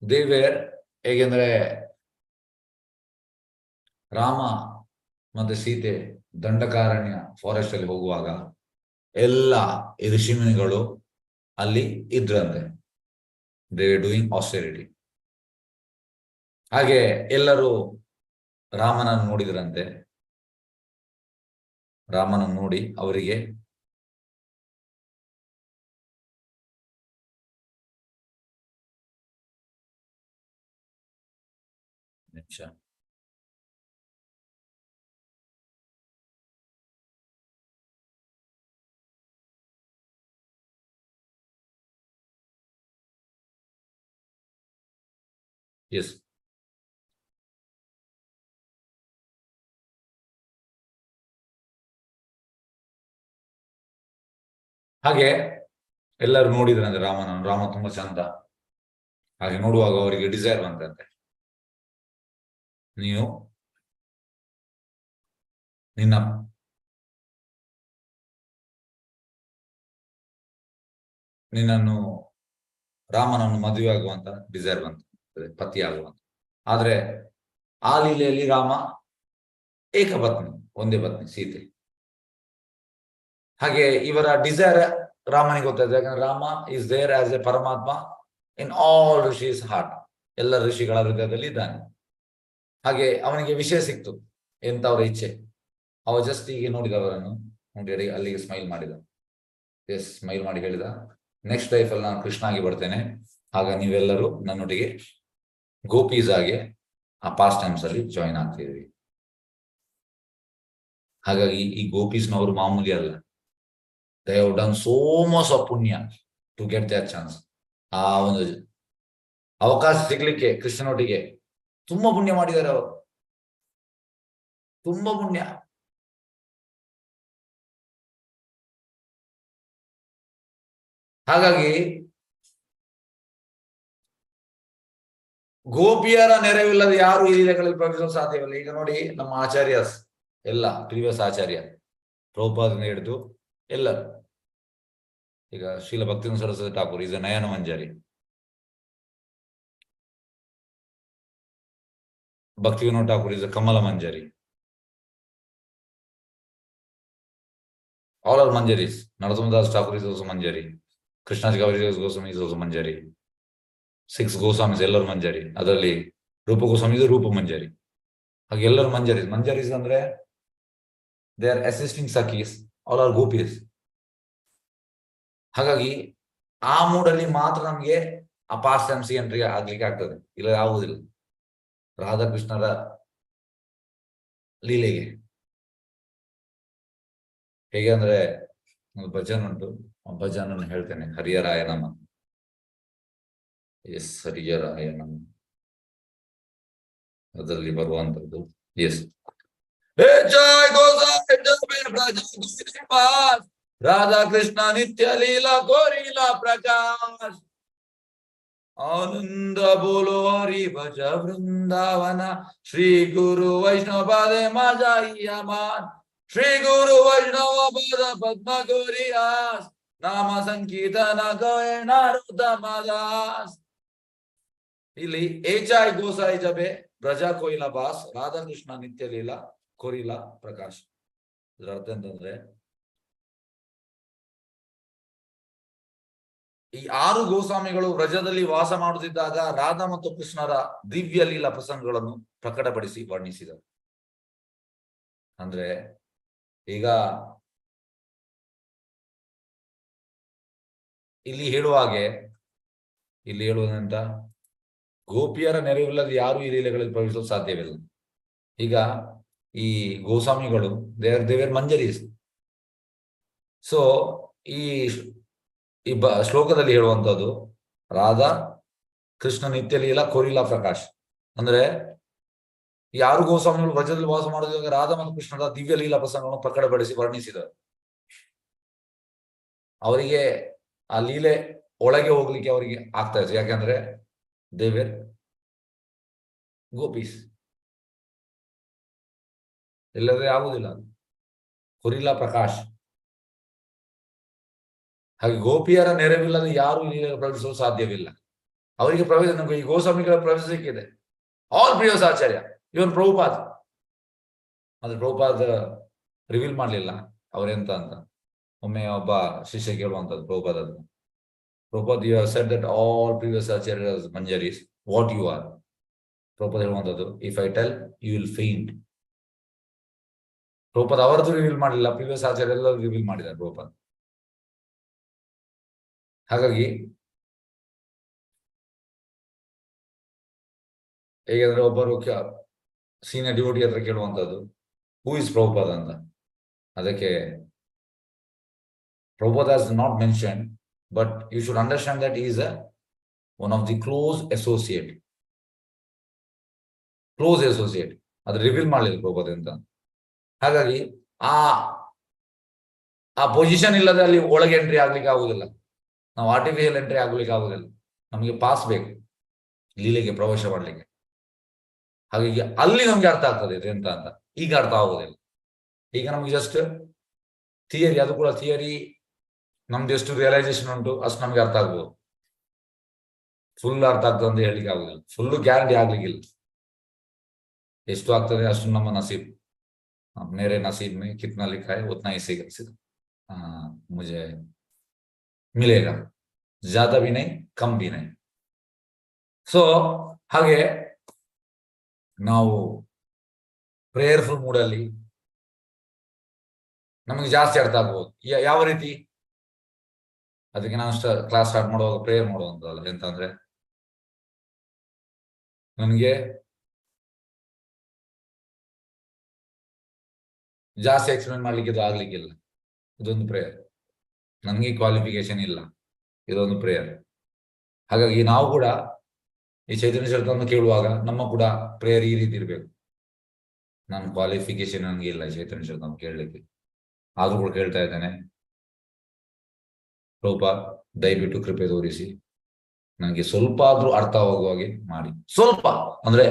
ದೇವೇರ್ ಹೇಗೆಂದ್ರೆ, ರಾಮ ಮತ್ತೆ ಸೀತೆ ದಂಡಕಾರಣ್ಯ ಫಾರೆಸ್ಟ್ ಅಲ್ಲಿ ಹೋಗುವಾಗ ಎಲ್ಲ ಈ ಋಷಿಮುನಿಗಳು ಅಲ್ಲಿ ಇದ್ರಂತೆ. They doing austerity. ಹಾಗೆ ಎಲ್ಲರೂ ರಾಮನನ್ನು ನೋಡಿದ್ರಂತೆ. ರಾಮನನ್ನು ನೋಡಿ ಅವರಿಗೆ ಎಸ್, ಹಾಗೆ ಎಲ್ಲರೂ ನೋಡಿದ್ರಂತೆ ರಾಮನನ್ನು. ರಾಮ ತುಂಬಾ ಚಂದ. ಹಾಗೆ ನೋಡುವಾಗ ಅವರಿಗೆ ಡಿಸೈರ್ ಬಂತಂತೆ, ನೀನು ನಿನ್ನನ್ನು ರಾಮನನ್ನು ಮದುವೆ ಆಗುವಂತ ಡಿಸೈರ್ ಬಂತು, ಪತಿ ಆಗುವಂತ. ಆದ್ರೆ ಆ ಲೀಲೆಯಲ್ಲಿ ರಾಮ ಏಕಪತ್ನಿ, ಒಂದೇ ಪತ್ನಿ ಸೀತೆ. ಹಾಗೆ ಇವರ ಡಿಸೈರ್ ರಾಮನಿಗೆ ಗೊತ್ತಾಯ್ತು. ಯಾಕಂದ್ರೆ Rama is there as a ಪರಮಾತ್ಮ ಇನ್ ಆಲ್ ಋಷಿಸ್ ಹಾರ್ಟ್. ಎಲ್ಲ ಋಷಿಗಳ ಹೃದಯದಲ್ಲಿ ಇದ್ದಾನೆ. ಹಾಗೆ ಅವನಿಗೆ ವಿಷಯ ಸಿಕ್ತು, ಎಂತವರ ಇಚ್ಛೆ. ಅವ ಜಸ್ಟ್ ಹೀಗೆ ನೋಡಿದವರನ್ನು ನೋಡಿ ಅಲ್ಲಿಗೆ ಸ್ಮೈಲ್ ಮಾಡಿದ. ಎಸ್, ಸ್ಮೈಲ್ ಮಾಡಿ ಹೇಳಿದ, ನೆಕ್ಸ್ಟ್ ಲೈಫ್ ಅಲ್ಲಿ ನಾನು ಕೃಷ್ಣ ಆಗಿ ಬರ್ತೇನೆ. ಆಗ ನೀವೆಲ್ಲರೂ ನನ್ನೊಟ್ಟಿಗೆ ಗೋಪೀಸ್ ಆಗಿ ಆ ಪಾಸ್ಟ್ ಟೈಮ್ಸ್ ಅಲ್ಲಿ ಜಾಯಿನ್ ಆಗ್ತಿದ್ವಿ. ಹಾಗಾಗಿ ಈ ಗೋಪೀಸ್ನವರು ಮಾಮೂಲಿ ಅಲ್ಲ. They have done so much of ಪುಣ್ಯ ಟು ಗೆಟ್ ದಟ್ ಚಾನ್ಸ್. ಆ ಒಂದು ಅವಕಾಶ ಸಿಗ್ಲಿಕ್ಕೆ ಕೃಷ್ಣನೊಟ್ಟಿಗೆ ತುಂಬಾ ಪುಣ್ಯ ಮಾಡಿದ್ದಾರೆ ಅವರು, ತುಂಬಾ ಪುಣ್ಯ. ಹಾಗಾಗಿ ಗೋಪಿಯರ ನೆರವಿಲ್ಲದ ಯಾರು ಈ ಲೀಲೆಗಳಲ್ಲಿ ಪ್ರವೇಶಿಸಲು ಸಾಧ್ಯವಿಲ್ಲ. ಈಗ ನೋಡಿ, ನಮ್ಮ ಆಚಾರ್ಯಸ್ ಎಲ್ಲ ಪ್ರೀವಿಯಸ್ ಆಚಾರ್ಯ ಪ್ರಭುಪಾದನ ಹಿಡಿದು ಎಲ್ಲರೂ, ಈಗ ಶ್ರೀಲ ಭಕ್ತಿವೇದಾಂತ ಸರಸ್ವತಿ ಠಾಕೂರ್ ಈಸ್ ಎ ನಯನ ಮಂಜರಿ, ಭಕ್ತಿ Vinod Thakur is A Kamala Manjari. all are manjaris. Narottam Thakur is also manjari. Krishna Goswami is also manjari. 6 Goswamis ಎಲ್ಲರೂ ಮಂಜರಿ. ಅದರಲ್ಲಿ ರೂಪ ಗೋಸ್ವಾಮಿ ಇದು ರೂಪ ಮಂಜರಿ. ಹಾಗೆ ಎಲ್ಲರೂ ಮಂಜರೀಸ್. ಮಂಜರೀಸ್ ಅಂದ್ರೆ they are assisting sakhis, all are gopis. ಹಾಗಾಗಿ ಆ ಮೂಡಲ್ಲಿ ಮಾತ್ರ ನಮ್ಗೆ ಆ ಪಾಸ್ಟ್ ಟೈಮ್ಸ್ ಎಂಟ್ರಿ ಆಗ್ಲಿಕ್ಕೆ ಆಗ್ತದೆ, ಇಲ್ಲ ಆಗುವುದಿಲ್ಲ. ರಾಧಾಕೃಷ್ಣರ ಲೀಲೆಗೆ ಹೇಗೆ ಅಂದ್ರೆ, ಒಂದು ಭಜನ್ ಉಂಟು, ಆ ಭಜನ್ ಅನ್ನು ಹೇಳ್ತೇನೆ. ಹರಿಯರಾಯ ನಮ. ಎಸ್, ಹರಿಯರಾಯ ನಮ ಅದರಲ್ಲಿ ಬರುವಂತದ್ದು. ಎಸ್, हे जय गोसाई जपे ब्रज गोविंद पास, राधा कृष्ण नित्य लीला गोरीला प्रकाश। आनंद बोलो हरि भज वृंदावन, श्री गुरु वैष्णव पादे माझा मान, श्री गुरु वैष्णव पद पद्म गौरियास, नाम संकीर्तन गए नारोत्तम दास। ಇಲ್ಲಿ ಏಚಾಯ್ ಗೋಸಾಯಿ ಜಬೆ ಬ್ರಜ ಕೊಯ್ಲ ಬಾಸ್, ರಾಧಾಕೃಷ್ಣ ನಿತ್ಯ ಲೀಲಾ ಕೊರಿಲ ಪ್ರಕಾಶ್. ಇದರ ಅರ್ಥ ಅಂತಂದ್ರೆ ಈ 6 ಗೋಸ್ವಾಮಿಗಳು ವ್ರಜದಲ್ಲಿ ವಾಸ ಮಾಡುತ್ತಿದ್ದಾಗ ರಾಧಾ ಮತ್ತು ಕೃಷ್ಣರ ದಿವ್ಯ ಲೀಲಾ ಪ್ರಸಂಗಗಳನ್ನು ಪ್ರಕಟಪಡಿಸಿ ವರ್ಣಿಸಿದರು. ಅಂದ್ರೆ ಈಗ ಇಲ್ಲಿ ಹೇಳುವುದಂತ ಗೋಪಿಯರ ನೆರವಿಲ್ಲದೆ ಯಾರು ಈ ಲೀಲೆಗಳಲ್ಲಿ ಪ್ರವೇಶಿಸಲು ಸಾಧ್ಯವಿಲ್ಲ. ಈಗ ಈ ಗೋಸ್ವಾಮಿಗಳು ದೇವರ್ ಮಂಜರೀಸ್. ಸೊ ಈ ಶ್ಲೋಕದಲ್ಲಿ ಹೇಳುವಂತದ್ದು ರಾಧಾ ಕೃಷ್ಣ ನಿತ್ಯ ಲೀಲಾ ಕೊರಿಲಾ ಪ್ರಕಾಶ್. ಅಂದ್ರೆ ಯಾರು ಗೋಸ್ವಾಮಿಗಳು ವ್ರಜದಲ್ಲಿ ವಾಸ ಮಾಡುವಾಗ ರಾಧಾ ಮತ್ತು ಕೃಷ್ಣರ ದಿವ್ಯ ಲೀಲಾ ಪ್ರಸಂಗವನ್ನು ಪ್ರಕಟಪಡಿಸಿ ವರ್ಣಿಸಿದರು. ಅವರಿಗೆ ಆ ಲೀಲೆ ಒಳಗೆ ಹೋಗ್ಲಿಕ್ಕೆ ಅವರಿಗೆ ಆಗ್ತಾ ಇತ್ತು. ಯಾಕಂದ್ರೆ ದೇವರ್ ಗೋಪೀಸ್, ಇಲ್ಲದ್ರೆ ಆಗುದಿಲ್ಲ. ಕೊರಿಲಾ ಪ್ರಕಾಶ್. ಹಾಗೆ ಗೋಪಿಯರ ನೆರವಿಲ್ಲದೆ ಯಾರು ಪ್ರವೇಶಿಸಲು ಸಾಧ್ಯವಿಲ್ಲ. ಅವರಿಗೆ ಪ್ರವೇಶ, ನಮಗೆ ಈ ಗೋಸ್ವಾಮಿಗಳ ಪ್ರವೇಶ ಸಿಕ್ಕಿದೆ. ಆಲ್ ಪ್ರಿಯಸ್ ಆಚಾರ್ಯ, ಇವನ್ ಪ್ರಭುಪಾದ್. ಆದ್ರೆ ಪ್ರಭುಪಾದ್ ರಿವೀಲ್ ಮಾಡ್ಲಿಲ್ಲ ಅವರೆಂತ ಅಂತ. ಒಮ್ಮೆ ಒಬ್ಬ ಶಿಷ್ಯ ಕೇಳುವಂತದ್ದು ಪ್ರಭುಪಾದ್ ಅಂತ, Prabhupad you have said that all previous acharyas manjaris, what you are? Prabhupad ಹೇಳುವಂತದ್ದು, if I tell you will faint. Prabhupad ಅವರದ್ದು ರಿವೀಲ್ ಮಾಡಲಿಲ್ಲ, ಪ್ರಿವಿಯಸ್ ಆಚಾರ್ಯ ಎಲ್ಲರೂ ರಿವೀಲ್ ಮಾಡಿದ್ದಾರೆ ಪ್ರಭುಪಾದ್. ಹಾಗಾಗಿ ಹೇಗೆಂದ್ರೆ ಒಬ್ಬರು ಸೀನಿಯರ್ ಡಿವೋಟಿ ಹತ್ರ ಕೇಳುವಂತದ್ದು, ಹೂ ಇಸ್ ಪ್ರಭುಪಾದ್ ಅಂತ. ಅದಕ್ಕೆ Prabhupada has not mentioned, but you should understand that he is one of the close associate. ಅದು ರಿವೀಲ್ ಮಾಡಲಿಲ್ಲ ಪ್ರಭುಪಾದ್ ಅಂತ. ಹಾಗಾಗಿ ಆ ಪೊಸಿಷನ್ ಇಲ್ಲದೆ ಅಲ್ಲಿ ಒಳಗೆ ಎಂಟ್ರಿ ಆಗ್ಲಿಕ್ಕೆ ಆಗುದಿಲ್ಲ. ನಾವು ಆರ್ಟಿಫಿಷಿಯಲ್ ಎಂಟ್ರಿ ಆಗ್ಲಿಕ್ಕೆ ಆಗುದಿಲ್ಲ. ನಮಗೆ ಪಾಸ್ ಬೇಕು ಲೀಲೆಗೆ ಪ್ರವೇಶ ಮಾಡ್ಲಿಕ್ಕೆ. ಹಾಗಾಗಿ ಅಲ್ಲಿ ನಮ್ಗೆ ಅರ್ಥ ಆಗ್ತದೆ ಇದು ಎಂತ ಅಂತ. ಈಗ ಅರ್ಥ ಆಗುದಿಲ್ಲ. ಈಗ ನಮ್ಗೆ ಜಸ್ಟ್ ಥಿಯರಿ, ಅದು ಕೂಡ ಥಿಯರಿ ನಮ್ದು ಎಷ್ಟು ರಿಯಲೈಸೇಷನ್ ಉಂಟು ಅಷ್ಟು ನಮ್ಗೆ ಅರ್ಥ ಆಗ್ಬೋದು. ಫುಲ್ ಅರ್ಥ ಆಗ್ತದೆ ಅಂತ ಹೇಳಿಕ್ಕೆ ಆಗುದಿಲ್ಲ. ಫುಲ್ ಗ್ಯಾರಂಟಿ ಆಗ್ಲಿಕ್ಕಿಲ್ಲ. ಎಷ್ಟು ಆಗ್ತದೆ ಅಷ್ಟು ನಮ್ಮ ನಸೀಬ್. ಮೇರೆ ನಸೀಬ್ ಮೇ ಕಿತ್ನಾ ಲಿಖಾ ಹೈ ಉತ್ನಾ ಹಿ ಮುझे ಮಿಲೇಗಾ, ಜ್ಯಾದಾ ಭಿ ನಹೀ ಕಮ್ ಭಿ ನಹೀ. ಸೊ ಹಾಗೆ ನಾವು ಪ್ರೇಯರ್ಫುಲ್ ಮೂಡಲ್ಲಿ ನಮಗೆ ಜಾಸ್ತಿ ಅರ್ಥ ಆಗ್ಬೋದು. ಯಾವ ರೀತಿ? ಅದಕ್ಕೆ ನಾನು ಕ್ಲಾಸ್ ಸ್ಟಾರ್ಟ್ ಮಾಡುವಾಗ ಪ್ರೇಯರ್ ಮಾಡುವಂತಲ್ಲ. ಎಂತಂದ್ರೆ ನನಗೆ ಜಾಸ್ತಿ ಎಕ್ಸ್ಪ್ಲೇನ್ ಮಾಡ್ಲಿಕ್ಕೆ ಇದು ಆಗ್ಲಿಕ್ಕಿಲ್ಲ. ಇದೊಂದು ಪ್ರೇಯರ್. ನನಗೆ ಕ್ವಾಲಿಫಿಕೇಶನ್ ಇಲ್ಲ, ಇದೊಂದು ಪ್ರೇಯರ್. ಹಾಗಾಗಿ ನಾವು ಕೂಡ ಈ ಚೈತನ್ಯ ಚರಿತವನ್ನು ಕೇಳುವಾಗ ನಮ್ಮ ಕೂಡ ಪ್ರೇಯರ್ ಈ ರೀತಿ ಇರ್ಬೇಕು. ನನ್ನ ಕ್ವಾಲಿಫಿಕೇಶನ್ ನನಗೆ ಇಲ್ಲ ಚೈತನ್ಯ ಚರಿತವನ್ನು ಕೇಳಲಿಕ್ಕೆ, ಆದ್ರೂ ಕೂಡ ಕೇಳ್ತಾ ಇದ್ದೇನೆ. ಪ್ರಭುಪಾದ್ ದಯವಿಟ್ಟು ಕೃಪೆ ತೋರಿಸಿ, ನನಗೆ ಸ್ವಲ್ಪ ಆದ್ರೂ ಅರ್ಥ ಆಗುವ ಹಾಗೆ ಮಾಡಿ. ಸ್ವಲ್ಪ ಅಂದ್ರೆ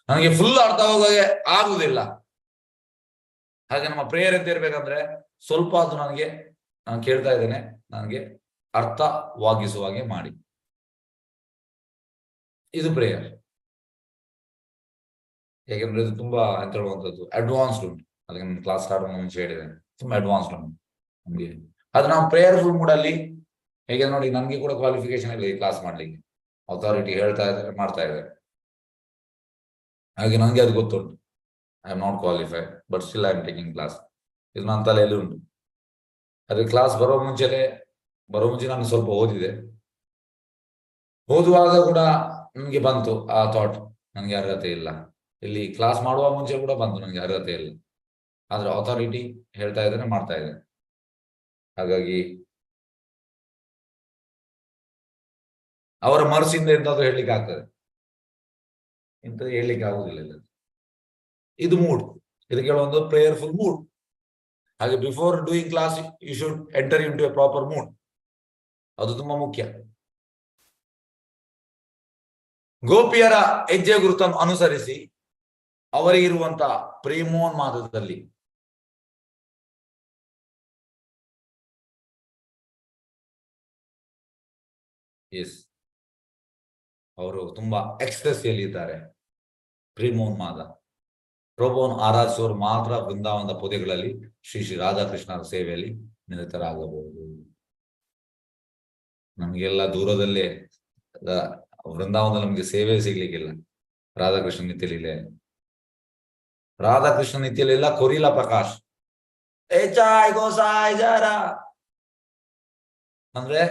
ನನಗೆ ಫುಲ್ ಅರ್ಥ ಆಗುವ ಹಾಗೆ ಆಗುದಿಲ್ಲ. ಹಾಗೆ ನಮ್ಮ ಪ್ರೇಯರ್ ಅಂತ ಇರ್ಬೇಕಂದ್ರೆ ಸ್ವಲ್ಪ ಆದ್ರೂ ನಾನು ಕೇಳ್ತಾ ಇದ್ದೇನೆ, ನನಗೆ ಅರ್ಥವಾಗಿಸುವ ಹಾಗೆ ಮಾಡಿ. ಇದು ಪ್ರೇಯರ್. ಯಾಕೆಂದ್ರೆ ಇದು ತುಂಬಾ ಎಂತ ಹೇಳುವಂಥದ್ದು ಅಡ್ವಾನ್ಸ್ಡ್ ಉಂಟು. ಅದಕ್ಕೆ ನನ್ನ ಕ್ಲಾಸ್ ಸ್ಟಾರ್ಟ್ ಮುಂಚೆ ಹೇಳಿದ್ದೇನೆ, ತುಂಬಾ ಅಡ್ವಾನ್ಸ್ಡ್ ಉಂಟು ನಮ್ಗೆ. ಅದು ನಾವು ಪ್ರೇಯರ್ಫುಲ್ ಮೂಡಲ್ಲಿ ಹೇಗೆ ನೋಡಿ, ನನಗೆ ಕೂಡ ಕ್ವಾಲಿಫಿಕೇಶನ್ ಇಲ್ಲ ಈ ಕ್ಲಾಸ್ ಮಾಡ್ಲಿಕ್ಕೆ. ಅಥಾರಿಟಿ ಹೇಳ್ತಾ ಇದ್ದಾರೆ, ಮಾಡ್ತಾ ಇದ್ದಾರೆ. ಹಾಗೆ ನನಗೆ ಅದು ಗೊತ್ತುಂಟು. I am not qualified, but still I am taking class. ಇದು ನನ್ನ ತಲೆಯಲ್ಲಿ ಉಂಟು. ಅದೇ ಕ್ಲಾಸ್ ಬರೋ ಮುಂಚೆ ನಾನು ಸ್ವಲ್ಪ ಓದಿದೆ. ಓದುವಾಗ ಕೂಡ ನನಗೆ ಬಂತು ಆ ಥಾಟ್, ನನಗೆ ಅರ್ಹತೆ ಇಲ್ಲ. ಇಲ್ಲಿ ಕ್ಲಾಸ್ ಮಾಡುವ ಮುಂಚೆ ಕೂಡ ಬಂತು, ನನಗೆ ಅರ್ಹತೆ ಇಲ್ಲ. ಆದ್ರೆ ಅಥಾರಿಟಿ ಹೇಳ್ತಾ ಇದ್ದೇನೆ, ಮಾಡ್ತಾ ಇದ್ದೇನೆ. ಹಾಗಾಗಿ ಅವರ ಮನಸ್ಸಿಂದ ಎಂತಾದ್ರೂ ಹೇಳಲಿಕ್ಕೆ ಆಗ್ತದೆ, ಇಂಥದ್ದು ಹೇಳಲಿಕ್ಕೆ ಆಗುದಿಲ್ಲ. ಇದು ಮೂಡ್. ಇದಕ್ಕೆ ಒಂದು ಪ್ರೇಯರ್ಫುಲ್ ಮೂಡ್. ಹಾಗೆ before doing class you should enter into a proper mood. ಅದು ತುಂಬಾ ಮುಖ್ಯ. ಗೋಪಿಯರ ಹೆಜ್ಜೆ ಗುರುತನ್ನು ಅನುಸರಿಸಿ ಅವರಿಗಿರುವಂತಹ ಪ್ರೇಮೋನ್ಮಾದದಲ್ಲಿ ಅವರು ತುಂಬಾ ಎಕ್ಸ್‌ಟಸಿಯಲ್ಲಿ ಇದ್ದಾರೆ. ಪ್ರೇಮೋನ್ಮಾದ. ಪ್ರಭುವನ್ನು ಆರಾಧಿಸುವವರು ಮಾತ್ರ ಬೃಂದಾವನದ ಪೊದೆಗಳಲ್ಲಿ ಶ್ರೀ ಶ್ರೀ ರಾಧಾಕೃಷ್ಣರ ಸೇವೆಯಲ್ಲಿ ನಿರತರಾಗಬಹುದು. ನಮಗೆಲ್ಲ ದೂರದಲ್ಲೇ ವೃಂದಾವನದಲ್ಲಿ ನಮಗೆ ಸೇವೆ ಸಿಗ್ಲಿಕ್ಕಿಲ್ಲ. ರಾಧಾಕೃಷ್ಣ ನಿತ್ಯಲೀಲೆ, ರಾಧಾಕೃಷ್ಣ ನಿತ್ಯಲೀಲ ಕೊರಿಲಾ ಪ್ರಕಾಶ್ ಚಾಯ್ ಗೋಸಾಯ್ ಜಾರ ಅಂದ್ರೆ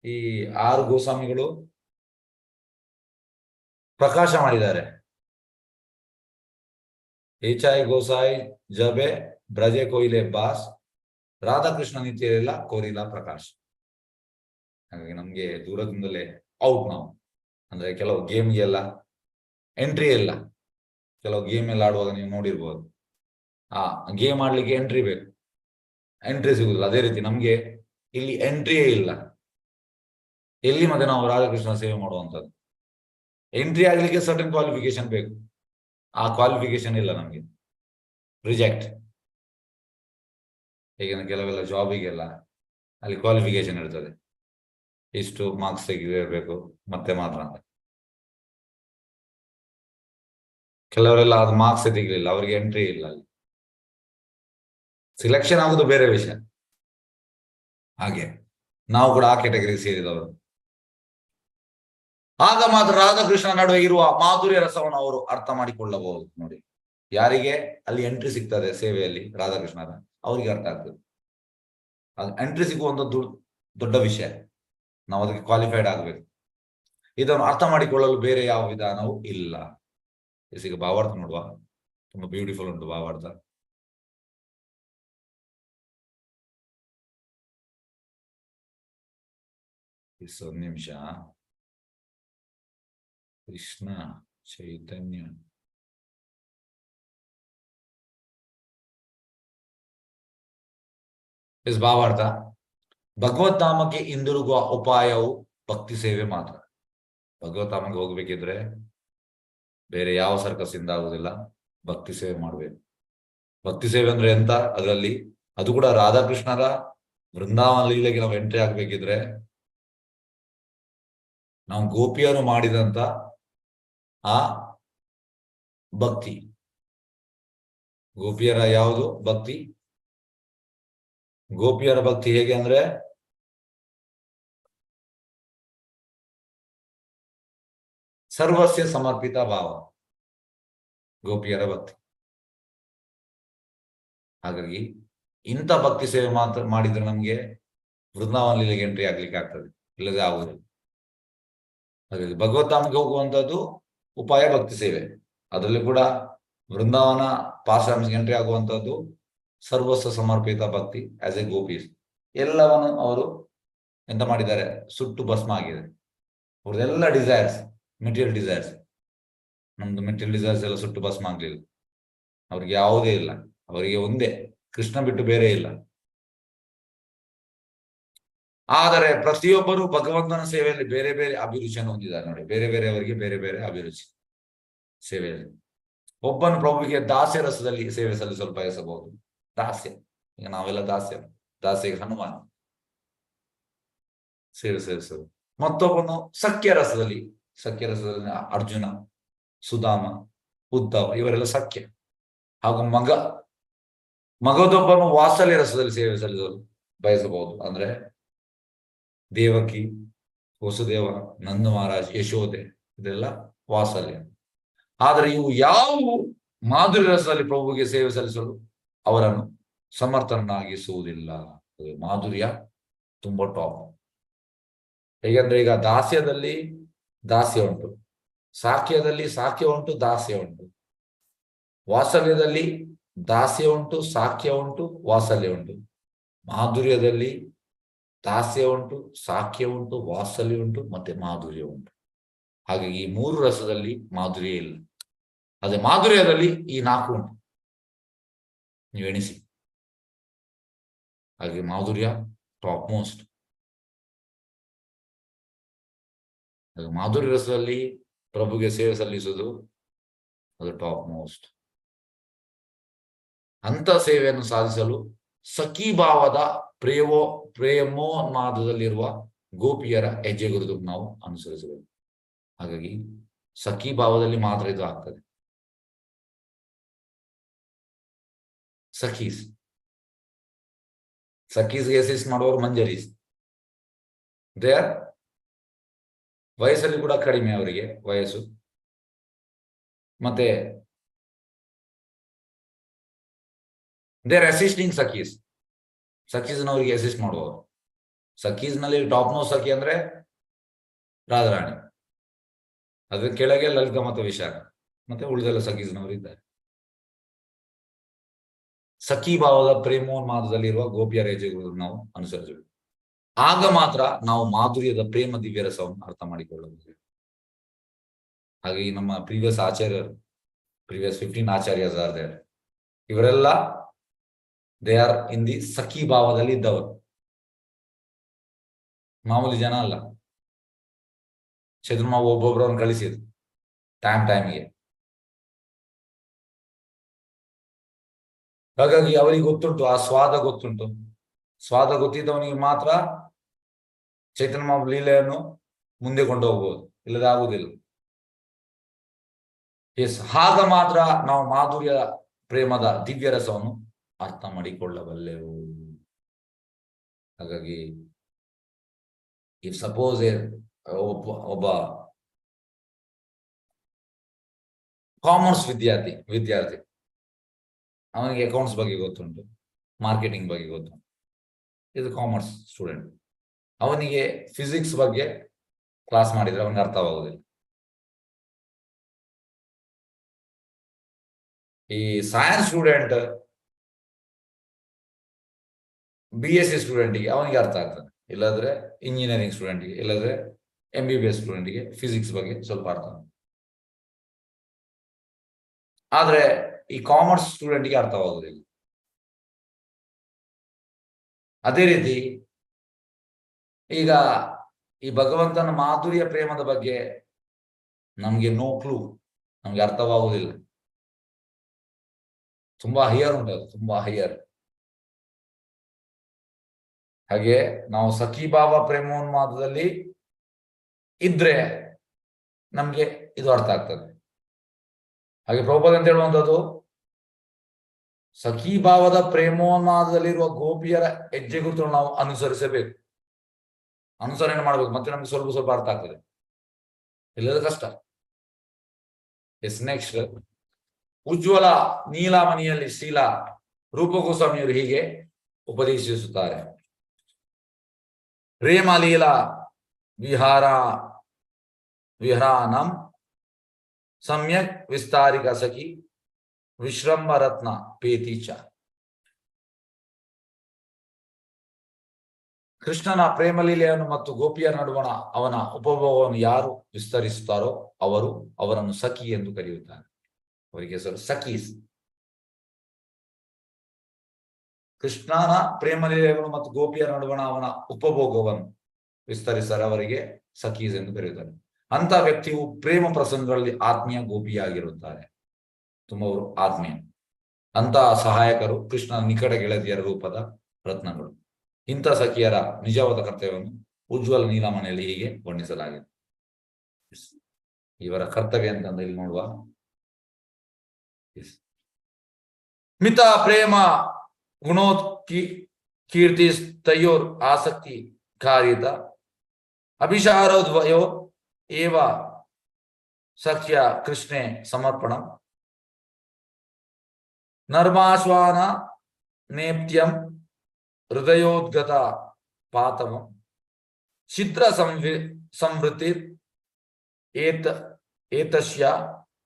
ಈ 6 ಗೋಸ್ವಾಮಿಗಳು ಪ್ರಕಾಶ ಮಾಡಿದ್ದಾರೆ. ಏಚಾಯ್ ಗೋಸಾಯ್ ಜಬೆ ಬ್ರಜೆ ಕೊಯ್ಲೆ ಬಾಸ್, ರಾಧಾಕೃಷ್ಣ ನಿತ್ಯಲೀಲ ಕೋರಿಲಾ ಪ್ರಕಾಶ್. ಹಾಗಾಗಿ ನಮ್ಗೆ ದೂರದಿಂದಲೇ ಔಟ್ ನಾವು. ಅಂದ್ರೆ ಕೆಲವು ಗೇಮ್ಗೆಲ್ಲ ಎಂಟ್ರಿ ಇಲ್ಲ. ಕೆಲವು ಗೇಮ್ ಎಲ್ಲ ಆಡುವಾಗ ನೀವು ನೋಡಿರ್ಬೋದು, ಆ ಗೇಮ್ ಆಡ್ಲಿಕ್ಕೆ ಎಂಟ್ರಿ ಬೇಕು, ಎಂಟ್ರಿ ಸಿಗುದಿಲ್ಲ. ಅದೇ ರೀತಿ ನಮ್ಗೆ ಇಲ್ಲಿ ಎಂಟ್ರಿಯೇ ಇಲ್ಲ. ಎಲ್ಲಿ ಮತ್ತೆ ನಾವು ರಾಧಾಕೃಷ್ಣ ಸೇವೆ ಮಾಡುವಂಥದ್ದು? ಎಂಟ್ರಿ ಆಗ್ಲಿಕ್ಕೆ ಸರ್ಟನ್ ಕ್ವಾಲಿಫಿಕೇಶನ್ ಬೇಕು. ಆ ಕ್ವಾಲಿಫಿಕೇಶನ್ ಇಲ್ಲ ನಮ್ಗೆ, ರಿಜೆಕ್ಟ್. ಈಗ ಕೆಲವೆಲ್ಲ ಜಾಬಿಗೆಲ್ಲ ಅಲ್ಲಿ ಕ್ವಾಲಿಫಿಕೇಶನ್ ಇರ್ತದೆ, ಇಷ್ಟು ಮಾರ್ಕ್ಸ್ ತೆಗಿಬೇಕು ಮತ್ತೆ ಮಾತ್ರ ಅಂತ. ಕೆಲವರೆಲ್ಲ ಅದು ಮಾರ್ಕ್ಸ್ ತೆಗಿಲಿಲ್ಲ, ಅವರಿಗೆ ಎಂಟ್ರಿ ಇಲ್ಲ. ಅಲ್ಲಿ ಸಿಲೆಕ್ಷನ್ ಆಗುದು ಬೇರೆ ವಿಷಯ. ಹಾಗೆ ನಾವು ಕೂಡ ಆ ಕ್ಯಾಟಗರಿ ಸೇರಿದವರು. ಆಗ ಮಾತ್ರ ರಾಧಾಕೃಷ್ಣ ನಡುವೆ ಇರುವ ಮಾಧುರ್ಯ ರಸವನ್ನು ಅವರು ಅರ್ಥ ಮಾಡಿಕೊಳ್ಳಬಹುದು. ನೋಡಿ, ಯಾರಿಗೆ ಅಲ್ಲಿ ಎಂಟ್ರಿ ಸಿಗ್ತದೆ ಸೇವೆಯಲ್ಲಿ ರಾಧಾಕೃಷ್ಣರ, ಅವರಿಗೆ ಅರ್ಥ ಆಗ್ತದೆ. ಅದು ಎಂಟ್ರಿ ಸಿಗುವಂಥದ್ದು ದೊಡ್ಡ ವಿಷಯ. ನಾವು ಅದಕ್ಕೆ ಕ್ವಾಲಿಫೈಡ್ ಆಗಬೇಕು. ಇದನ್ನು ಅರ್ಥ ಮಾಡಿಕೊಳ್ಳಲು ಬೇರೆ ಯಾವ ವಿಧಾನವೂ ಇಲ್ಲ. ಈಗ ಭಾವಾರ್ಥ ನೋಡುವ, ತುಂಬಾ ಬ್ಯೂಟಿಫುಲ್ ಉಂಟು ಭಾವಾರ್ಥ. ಒಂದು ನಿಮಿಷ. ಕೃಷ್ಣ ಚೈತನ್ಯ ಭಾವಾರ್ಥ. ಭಗವದ್ಧಾಮಕ್ಕೆ ಹಿಂದಿರುಗುವ ಉಪಾಯವು ಭಕ್ತಿ ಸೇವೆ ಮಾತ್ರ. ಭಗವದ್ಧಾಮಕ್ಕೆ ಹೋಗ್ಬೇಕಿದ್ರೆ ಬೇರೆ ಯಾವ ಸರ್ಕಸ್ ಇಂದ ಆಗುದಿಲ್ಲ, ಭಕ್ತಿ ಸೇವೆ ಮಾಡ್ಬೇಕು. ಭಕ್ತಿ ಸೇವೆ ಅಂದ್ರೆ ಎಂತ? ಅದರಲ್ಲಿ ಅದು ಕೂಡ ರಾಧಾಕೃಷ್ಣರ ವೃಂದಾವನ ಲೀಲೆಗೆ ನಾವು ಎಂಟ್ರಿ ಆಗ್ಬೇಕಿದ್ರೆ ನಾವು ಗೋಪಿಯರು ಮಾಡಿದಂತ ಆ ಭಕ್ತಿ, ಗೋಪಿಯರ ಯಾವುದು ಭಕ್ತಿ? ಗೋಪಿಯರ ಭಕ್ತಿ ಹೇಗೆ ಅಂದ್ರೆ ಸರ್ವಸ್ಯ ಸಮರ್ಪಿತ ಭಾವ, ಗೋಪಿಯರ ಭಕ್ತಿ. ಹಾಗಾಗಿ ಇಂಥ ಭಕ್ತಿ ಸೇವೆ ಮಾತ್ರ ಮಾಡಿದ್ರೆ ನಮ್ಗೆ ವೃಂದಾವನ ಲೀಲೆಗೆ ಎಂಟ್ರಿ ಆಗ್ಲಿಕ್ಕೆ ಆಗ್ತದೆ, ಇಲ್ಲದೆ ಆಗುದಿಲ್ಲ. ಹಾಗಾಗಿ ಭಗವದ್ಧಾಮಕ್ಕೆ ಹೋಗುವಂತದ್ದು ಉಪಾಯ ಭಕ್ತಿ ಸೇವೆ. ಅದರಲ್ಲಿ ಕೂಡ ವೃಂದಾವನ ಪಾಶ್ರಮ್ಸ್ಗೆ ಎಂಟ್ರಿ ಆಗುವಂತದ್ದು ಸರ್ವಸ್ವ ಸಮರ್ಪಿತ ಭಕ್ತಿ ಆಸ್ ಎ ಗೋಪೀಸ್. ಎಲ್ಲವನ್ನು ಅವರು ಎಂತ ಮಾಡಿದ್ದಾರೆ? ಸುಟ್ಟು ಭಸ್ಮ ಆಗಿದೆ. ಅವ್ರದ್ದೆಲ್ಲ ಡಿಸೈರ್ಸ್, ಮೆಟೀರಿಯಲ್ ಡಿಸೈರ್ಸ್. ನಮ್ದು ಮೆಟೀರಿಯಲ್ ಡಿಸೈರ್ಸ್ ಎಲ್ಲ ಸುಟ್ಟು ಭಸ್ಮ ಆಗ್ಲಿಲ್ಲ. ಅವ್ರಿಗೆ ಯಾವುದೇ ಇಲ್ಲ, ಅವರಿಗೆ ಒಂದೇ ಕೃಷ್ಣ ಬಿಟ್ಟು ಬೇರೆ ಇಲ್ಲ. ಆದರೆ ಪ್ರತಿಯೊಬ್ಬರು ಭಗವಂತನ ಸೇವೆಯಲ್ಲಿ ಬೇರೆ ಬೇರೆ ಅಭಿರುಚಿಯನ್ನು ಹೊಂದಿದ್ದಾರೆ. ನೋಡಿ, ಬೇರೆ ಬೇರೆ ಅವರಿಗೆ ಬೇರೆ ಬೇರೆ ಅಭಿರುಚಿ ಸೇವೆಯಲ್ಲಿ. ಒಬ್ಬನು ಪ್ರಭುವಿಗೆ ದಾಸ್ಯ ರಸದಲ್ಲಿ ಸೇವೆ ಸಲ್ಲಿಸಲು ಬಯಸಬಹುದು. ದಾಸ್ಯ, ಈಗ ನಾವೆಲ್ಲ ದಾಸ್ಯ ಹನುಮಾನ ಸೇವೆ ಸಲ್ಲಿಸಲು. ಮತ್ತೊಬ್ಬನು ಸಖ್ಯ ರಸದಲ್ಲಿ ಅರ್ಜುನ, ಸುಧಾಮ, ಉದ್ಧವ ಇವರೆಲ್ಲ ಸಖ್ಯ. ಹಾಗೂ ಮಗದೊಬ್ಬನು ವಾತ್ಸಲ್ಯ ರಸದಲ್ಲಿ ಸೇವೆ ಸಲ್ಲಿಸಲು ಬಯಸಬಹುದು. ಅಂದ್ರೆ ದೇವಕಿ, ವಸುದೇವ, ನಂದ ಮಹಾರಾಜ್, ಯಶೋದೆ, ಇದೆಲ್ಲ ವಾತ್ಸಲ್ಯ. ಆದರೆ ಇವು ಯಾವ ಮಾಧುರ್ಯ ರಸದಲ್ಲಿ ಪ್ರಭುವಿಗೆ ಸೇವೆ ಸಲ್ಲಿಸಲು ಅವರನ್ನು ಸಮರ್ಥನಾಗಿಸುವುದಿಲ್ಲ. ಮಾಧುರ್ಯ ತುಂಬಾ ಟಾಪ್. ಹೇಗೆಂದ್ರೆ ಈಗ ದಾಸ್ಯದಲ್ಲಿ ದಾಸ್ಯ ಉಂಟು, ಸಾಕ್ಯದಲ್ಲಿ ಸಾಕ್ಯ ಉಂಟು, ದಾಸ್ಯ ಉಂಟು. ವಾತ್ಸಲ್ಯದಲ್ಲಿ ದಾಸ್ಯ ಉಂಟು, ಸಾಕ್ಯ ಉಂಟು, ವಾತ್ಸಲ್ಯ ಉಂಟು. ಮಾಧುರ್ಯದಲ್ಲಿ ದಾಸ್ಯ ಉಂಟು, ಸಾಕ್ಯ ಉಂಟು, ವಾತ್ಸಲ್ಯ ಉಂಟು, ಮತ್ತೆ ಮಾಧುರ್ಯ ಉಂಟು. ಹಾಗಾಗಿ ಈ 3 ರಸದಲ್ಲಿ ಮಾಧುರ್ಯ ಇಲ್ಲ. ಅದೇ ಮಾಧುರ್ಯದಲ್ಲಿ ಈ 4 ಉಂಟು, ನೀವು ಎಣಿಸಿ. ಹಾಗೆ ಮಾಧುರ್ಯ ಟಾಪ್ ಮೋಸ್ಟ್. ಮಾಧುರ್ಯ ರಸದಲ್ಲಿ ಪ್ರಭುಗೆ ಸೇವೆ ಸಲ್ಲಿಸುವುದು ಅದು ಟಾಪ್ ಮೋಸ್ಟ್. ಅಂತ ಸೇವೆಯನ್ನು ಸಾಧಿಸಲು ಸಖಿ ಭಾವದ ಪ್ರೇಮೋನ್ಮಾದದಲ್ಲಿರುವ ಗೋಪಿಯರ ಹೆಜ್ಜೆ ಗುರುತು ನಾವು ಅನುಸರಿಸಬೇಕು. ಹಾಗಾಗಿ ಸಖಿ ಭಾವದಲ್ಲಿ ಮಾತ್ರ ಇದು ಆಗ್ತದೆ. ಸಖೀಸ್ಗೆ ಅಸಿಸ್ಟ್ ಮಾಡುವವರು ಮಂಜರೀಸ್. ದೇ ಆರ್ ವಯಸ್ಸಲ್ಲಿ ಕೂಡ ಕಡಿಮೆ, ಅವರಿಗೆ ವಯಸ್ಸು. ಮತ್ತೆ ದೇ ಆರ್ ಅಸಿಸ್ಟಿಂಗ್ ಸಖೀಸ್ನವರಿಗೆ ಅಸಿಸ್ಟ್ ಮಾಡುವವರು. ಸಖೀಸ್ನಲ್ಲಿ ಟಾಪ್ ಮೋಸ್ಟ್ ಸಖಿ ಅಂದ್ರೆ ರಾಧಾರಾಣಿ, ಅದ್ರ ಕೆಳಗೆ ಲಲಿತಾ ಮತ್ತು ವಿಶಾಖ, ಮತ್ತೆ ಉಳಿದೆಲ್ಲ ಸಖೀಸ್ನವರು ಇದ್ದಾರೆ. ಸಖಿ ಭಾವದ ಪ್ರೇಮೋನ್ಮಾದದಲ್ಲಿರುವ ಗೋಪಿಯರ ಹೆಜ್ಜೆಗಳನ್ನು ನಾವು ಅನುಸರಿಸಬೇಕು. ಆಗ ಮಾತ್ರ ನಾವು ಮಾಧುರ್ಯದ ಪ್ರೇಮ ದಿವ್ಯ ರಸವನ್ನು ಅರ್ಥ ಮಾಡಿಕೊಳ್ಳಬಹುದು. ಹಾಗೆ ನಮ್ಮ ಪ್ರೀವಿಯಸ್ 15 ಆಚಾರ್ಯಸ್ ಆರ್ ದೇರ್. ಇವರೆಲ್ಲ ದೇ ಆರ್ ಇನ್ ದಿ ಸಖಿ ಭಾವದಲ್ಲಿ ಇದ್ದವರು, ಮಾಮೂಲಿ ಜನ ಅಲ್ಲ. ಚೈತನ್ಯ ಒಬ್ಬೊಬ್ಬರನ್ನು ಕಳಿಸಿದ್ರು ಟೈಮ್ಗೆ. ಹಾಗಾಗಿ ಅವರಿಗೆ ಗೊತ್ತುಂಟು, ಆ ಸ್ವಾದ ಗೊತ್ತುಂಟು. ಸ್ವಾದ ಗೊತ್ತಿದ್ದವನಿಗೆ ಮಾತ್ರ ಚೈತನ್ಯ ಲೀಲೆಯನ್ನು ಮುಂದೆ ಕೊಂಡು ಹೋಗ್ಬೋದು, ಇಲ್ಲದೆ ಆಗುವುದಿಲ್ಲ. ಆಗ ಮಾತ್ರ ನಾವು ಮಾಧುರ್ಯ ಪ್ರೇಮದ ದಿವ್ಯ ರಸವನ್ನು ಅರ್ಥ ಮಾಡಿಕೊಳ್ಳಬಲ್ಲೆವು. ಹಾಗಾಗಿ ಇಫ್ ಸಪೋಸ್ ಒಬ್ಬ ಕಾಮರ್ಸ್ ವಿದ್ಯಾರ್ಥಿ ಅವನಿಗೆ ಅಕೌಂಟ್ಸ್ ಬಗ್ಗೆ ಗೊತ್ತುಂಟು, ಮಾರ್ಕೆಟಿಂಗ್ ಬಗ್ಗೆ ಗೊತ್ತುಂಟು, ಇದು ಕಾಮರ್ಸ್ ಸ್ಟೂಡೆಂಟ್. ಅವನಿಗೆ ಫಿಸಿಕ್ಸ್ ಬಗ್ಗೆ ಕ್ಲಾಸ್ ಮಾಡಿದ್ರೆ ಅವನಿಗೆ ಅರ್ಥವಾಗುವುದಿಲ್ಲ. ಈ ಸೈನ್ಸ್ ಸ್ಟೂಡೆಂಟ್, BSc ಸ್ಟೂಡೆಂಟ್ಗೆ ಅವನಿಗೆ ಅರ್ಥ ಆಗ್ತದೆ, ಇಲ್ಲಾದ್ರೆ ಇಂಜಿನಿಯರಿಂಗ್ ಸ್ಟೂಡೆಂಟ್ಗೆ, ಇಲ್ಲಾದ್ರೆ MBBS ಸ್ಟೂಡೆಂಟ್ಗೆ ಫಿಸಿಕ್ಸ್ ಬಗ್ಗೆ ಸ್ವಲ್ಪ ಅರ್ಥ. ಆದ್ರೆ ಈ ಕಾಮರ್ಸ್ ಸ್ಟೂಡೆಂಟ್ಗೆ ಅರ್ಥವಾಗುವುದಿಲ್ಲ. ಅದೇ ರೀತಿ ಈಗ ಈ ಭಗವಂತನ ಮಾಧುರ್ಯ ಪ್ರೇಮದ ಬಗ್ಗೆ ನಮ್ಗೆ ನೋ ಕ್ಲೂ, ನಮ್ಗೆ ಅರ್ಥವಾಗುವುದಿಲ್ಲ. ತುಂಬಾ ಹೈಯರ್ ಉಂಟು, ತುಂಬಾ ಹೈಯರ್. ಹಾಗೆ ನಾವು ಸಖಿಭಾವ ಪ್ರೇಮೋನ್ಮಾದದಲ್ಲಿ ಇದ್ರೆ ನಮ್ಗೆ ಇದು ಅರ್ಥ ಆಗ್ತದೆ. ಹಾಗೆ ಪ್ರಭುಪಾದ ಅಂತ ಹೇಳುವಂಥದ್ದು, ಸಖಿಭಾವದ ಪ್ರೇಮೋನ್ಮಾದದಲ್ಲಿರುವ ಗೋಪಿಯರ ಹೆಜ್ಜೆ ಗುರುತನ್ನು ನಾವು ಅನುಸರಿಸಬೇಕು, ಅನುಸರಣೆ ಮಾಡಬೇಕು. ಮತ್ತೆ ನಮ್ಗೆ ಸ್ವಲ್ಪ ಅರ್ಥ ಆಗ್ತದೆ, ಇಲ್ಲದ ಕಷ್ಟ. ನೆಕ್ಸ್ಟ್, ಉಜ್ವಲ ನೀಲಾಮಣಿಯಲ್ಲಿ ಶ್ರೀಲ ರೂಪಗೋಸ್ವಾಮಿಯವರು ಹೀಗೆ ಉಪದೇಶಿಸುತ್ತಾರೆ. ಪ್ರೇಮ ಲೀಲಾ ವಿಹಾರಾನಂ ಸಮ್ಯಕ್ ವಿಸ್ತಾರಿಕ ಸಖಿ ವಿಶ್ರಂಭರತ್ನ ಪೇತಿಚ. ಕೃಷ್ಣನ ಪ್ರೇಮಲೀಲೆಯನ್ನು ಮತ್ತು ಗೋಪಿಯರ ನಡುವಣ ಅವನ ಉಪಭೋಗವನ್ನು ಯಾರು ವಿಸ್ತರಿಸುತ್ತಾರೋ ಅವರನ್ನು ಸಖಿ ಎಂದು ಕರೆಯುತ್ತಾರೆ. ಅವರಿಗೆ ಹೆಸರು ಸಖೀಸ್. ಕೃಷ್ಣನ ಪ್ರೇಮಲೀಲೆಗಳು ಮತ್ತು ಗೋಪಿಯರ ನಡುವಣ ಅವನ ಉಪಭೋಗವನ್ನು ವಿಸ್ತರಿಸಲು ಅವರಿಗೆ ಸಖೀಸ್ ಎಂದು ಕರೆಯುತ್ತಾರೆ. ಅಂತ ವ್ಯಕ್ತಿಯು ಪ್ರೇಮ ಪ್ರಸಂಗಗಳಲ್ಲಿ ಆತ್ಮೀಯ ಗೋಪಿಯಾಗಿರುತ್ತಾರೆ, ತುಂಬ ಅವರು ಆತ್ಮೀಯ. ಅಂತ ಸಹಾಯಕರು ಕೃಷ್ಣನ ನಿಕಟ ಗೆಳತಿಯರ ರೂಪದ ರತ್ನಗಳು. ಇಂಥ ಸಖಿಯರ ನಿಜವಾದ ಕರ್ತವ್ಯವನ್ನು ಉಜ್ವಲ ನೀಲಮಣಿಯಲ್ಲಿ ಹೀಗೆ ವರ್ಣಿಸಲಾಗಿದೆ. ಇವರ ಕರ್ತವ್ಯ ಅಂತಂದ್ರೆ ಇಲ್ಲಿ ನೋಡುವ, ಮಿತ ಪ್ರೇಮ ಕೀರ್ತಿ ತಯೋರ್ ಆಸಕ್ತಿ ಕಾರಿತ ಅಭಿಷಾರೋದ್ವಯೋ ಏವ ಸಖ್ಯ ಕೃಷ್ಣೆ ಸಮರ್ಪಣ ನರ್ಮಾಶ್ವಾನ ನೇಪ್ತ್ಯಂ ಹೃದಯೋದ್ಗತ ಪಾತವ ಛಿದ್ರ ಸಂವೃತ್ತಿ ಏತಸ್ಯ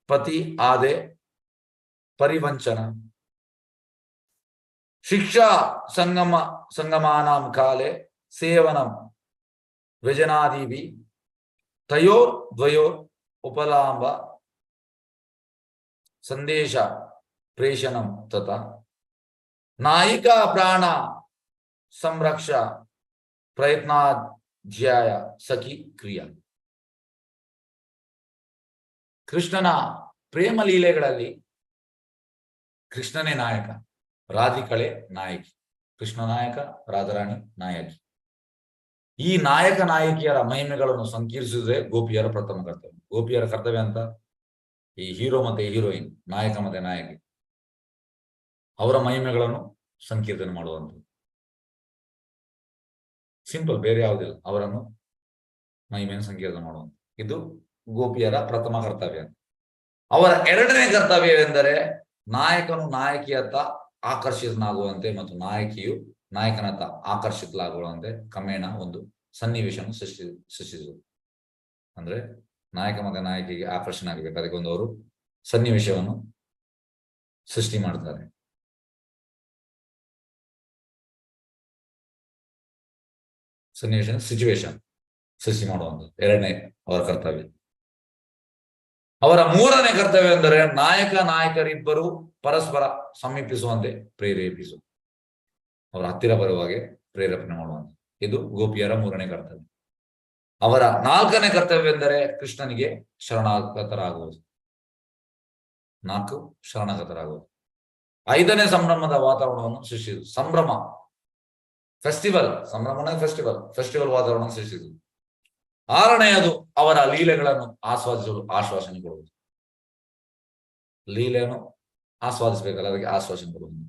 ಪತಿ ಆದೆ ಪರಿವಂಚನ ಶಿಕ್ಷಾ ಸಂಗಮಾನಾಂ ಕಾಲೆ ಸೇವನಂ ವ್ಯಜನಾದಿಭಿ ತಯೋರ್ ದ್ವಯೋರ್ ಉಪಲಾಂಬ ಸಂದೇಶ ಪ್ರೇಷಣಂ ತಥಾ ನಾಯಿಕಾ ಪ್ರಾಣ ಸಂರಕ್ಷ ಪ್ರಯತ್ನಾಧ್ಯಾಯ ಸಖಿ ಕ್ರಿಯಾ. ಕೃಷ್ಣನ ಪ್ರೇಮ ಲೀಲೆಗಳಲ್ಲಿ ಕೃಷ್ಣನೇ ನಾಯಕ, ರಾಧಿಕಳೆ ನಾಯಕಿ. ಕೃಷ್ಣ ನಾಯಕ, ರಾಧಾರಾಣಿ ನಾಯಕಿ. ಈ ನಾಯಕ ನಾಯಕಿಯರ ಮಹಿಮೆಗಳನ್ನು ಸಂಕೀರ್ಣಿಸುವುದೇ ಗೋಪಿಯರ ಪ್ರಥಮ ಕರ್ತವ್ಯ. ಗೋಪಿಯರ ಕರ್ತವ್ಯ ಅಂತ ಈ ಹೀರೋ ಮತ್ತೆ ಹೀರೋಯಿನ್, ನಾಯಕ ಮತ್ತೆ ನಾಯಕಿ, ಅವರ ಮಹಿಮೆಗಳನ್ನು ಸಂಕೀರ್ತನೆ ಮಾಡುವಂಥದ್ದು. ಸಿಂಪಲ್, ಬೇರೆ ಯಾವುದಿಲ್ಲ. ಅವರನ್ನು ಮಹಿಮೆಯನ್ನು ಸಂಕೀರ್ತನೆ ಮಾಡುವಂಥ ಇದು ಗೋಪಿಯರ ಪ್ರಥಮ ಕರ್ತವ್ಯ. ಅವರ ಎರಡನೇ ಕರ್ತವ್ಯವೆಂದರೆ ನಾಯಕನು ನಾಯಕಿಯತ್ತ ಆಕರ್ಷಿತನಾಗುವಂತೆ ಮತ್ತು ನಾಯಕಿಯು ನಾಯಕನತ್ತ ಆಕರ್ಷಿತಲಾಗುವಂತೆ ಕ್ರಮೇಣ ಒಂದು ಸನ್ನಿವೇಶವನ್ನು ಸೃಷ್ಟಿಸುವುದು. ಅಂದ್ರೆ ನಾಯಕ ಮತ್ತು ನಾಯಕಿಗೆ ಆಕರ್ಷಣೆ ಆಗಬೇಕು, ಅದಕ್ಕೊಂದು ಅವರು ಸನ್ನಿವೇಶವನ್ನು ಸೃಷ್ಟಿ ಮಾಡ್ತಾರೆ. ಸಿಚುವೇಶನ್ ಸೃಷ್ಟಿ ಮಾಡುವಂಥದ್ದು ಎರಡನೇ ಅವರ ಕರ್ತವ್ಯ. ಅವರ ಮೂರನೇ ಕರ್ತವ್ಯ ಎಂದರೆ ನಾಯಕ ನಾಯಕರಿಬ್ಬರು ಪರಸ್ಪರ ಸಮೀಪಿಸುವಂತೆ ಪ್ರೇರೇಪಿಸು, ಅವರ ಹತ್ತಿರ ಬರುವಾಗೆ ಪ್ರೇರೇಪಣೆ ಮಾಡುವಂತೆ. ಇದು ಗೋಪಿಯರ ಮೂರನೇ ಕರ್ತವ್ಯ. ಅವರ ನಾಲ್ಕನೇ ಕರ್ತವ್ಯ ಎಂದರೆ ಕೃಷ್ಣನಿಗೆ ಶರಣಾಗತರಾಗುವುದು. 4 ಶರಣಾಗತರಾಗುವುದು. 5ನೇ ಸಂಭ್ರಮದ ವಾತಾವರಣವನ್ನು ಸೃಷ್ಟಿಸುವುದು. ಸಂಭ್ರಮ, ಫೆಸ್ಟಿವಲ್, ಸಂಭ್ರಮನೇ ಫೆಸ್ಟಿವಲ್ ವಾತಾವರಣ ಸೃಷ್ಟಿಸುವುದು. 6ನೇಯದು ಅವರ ಲೀಲೆಗಳನ್ನು ಆಸ್ವಾದಿಸಲು ಆಶ್ವಾಸನೆ ಕೊಡುವುದು. ಲೀಲೆಯನ್ನು ಆಸ್ವಾದಿಸಬೇಕಲ್ಲ, ಅದಕ್ಕೆ ಆಶ್ವಾಸನೆ ಕೊಡುವುದು.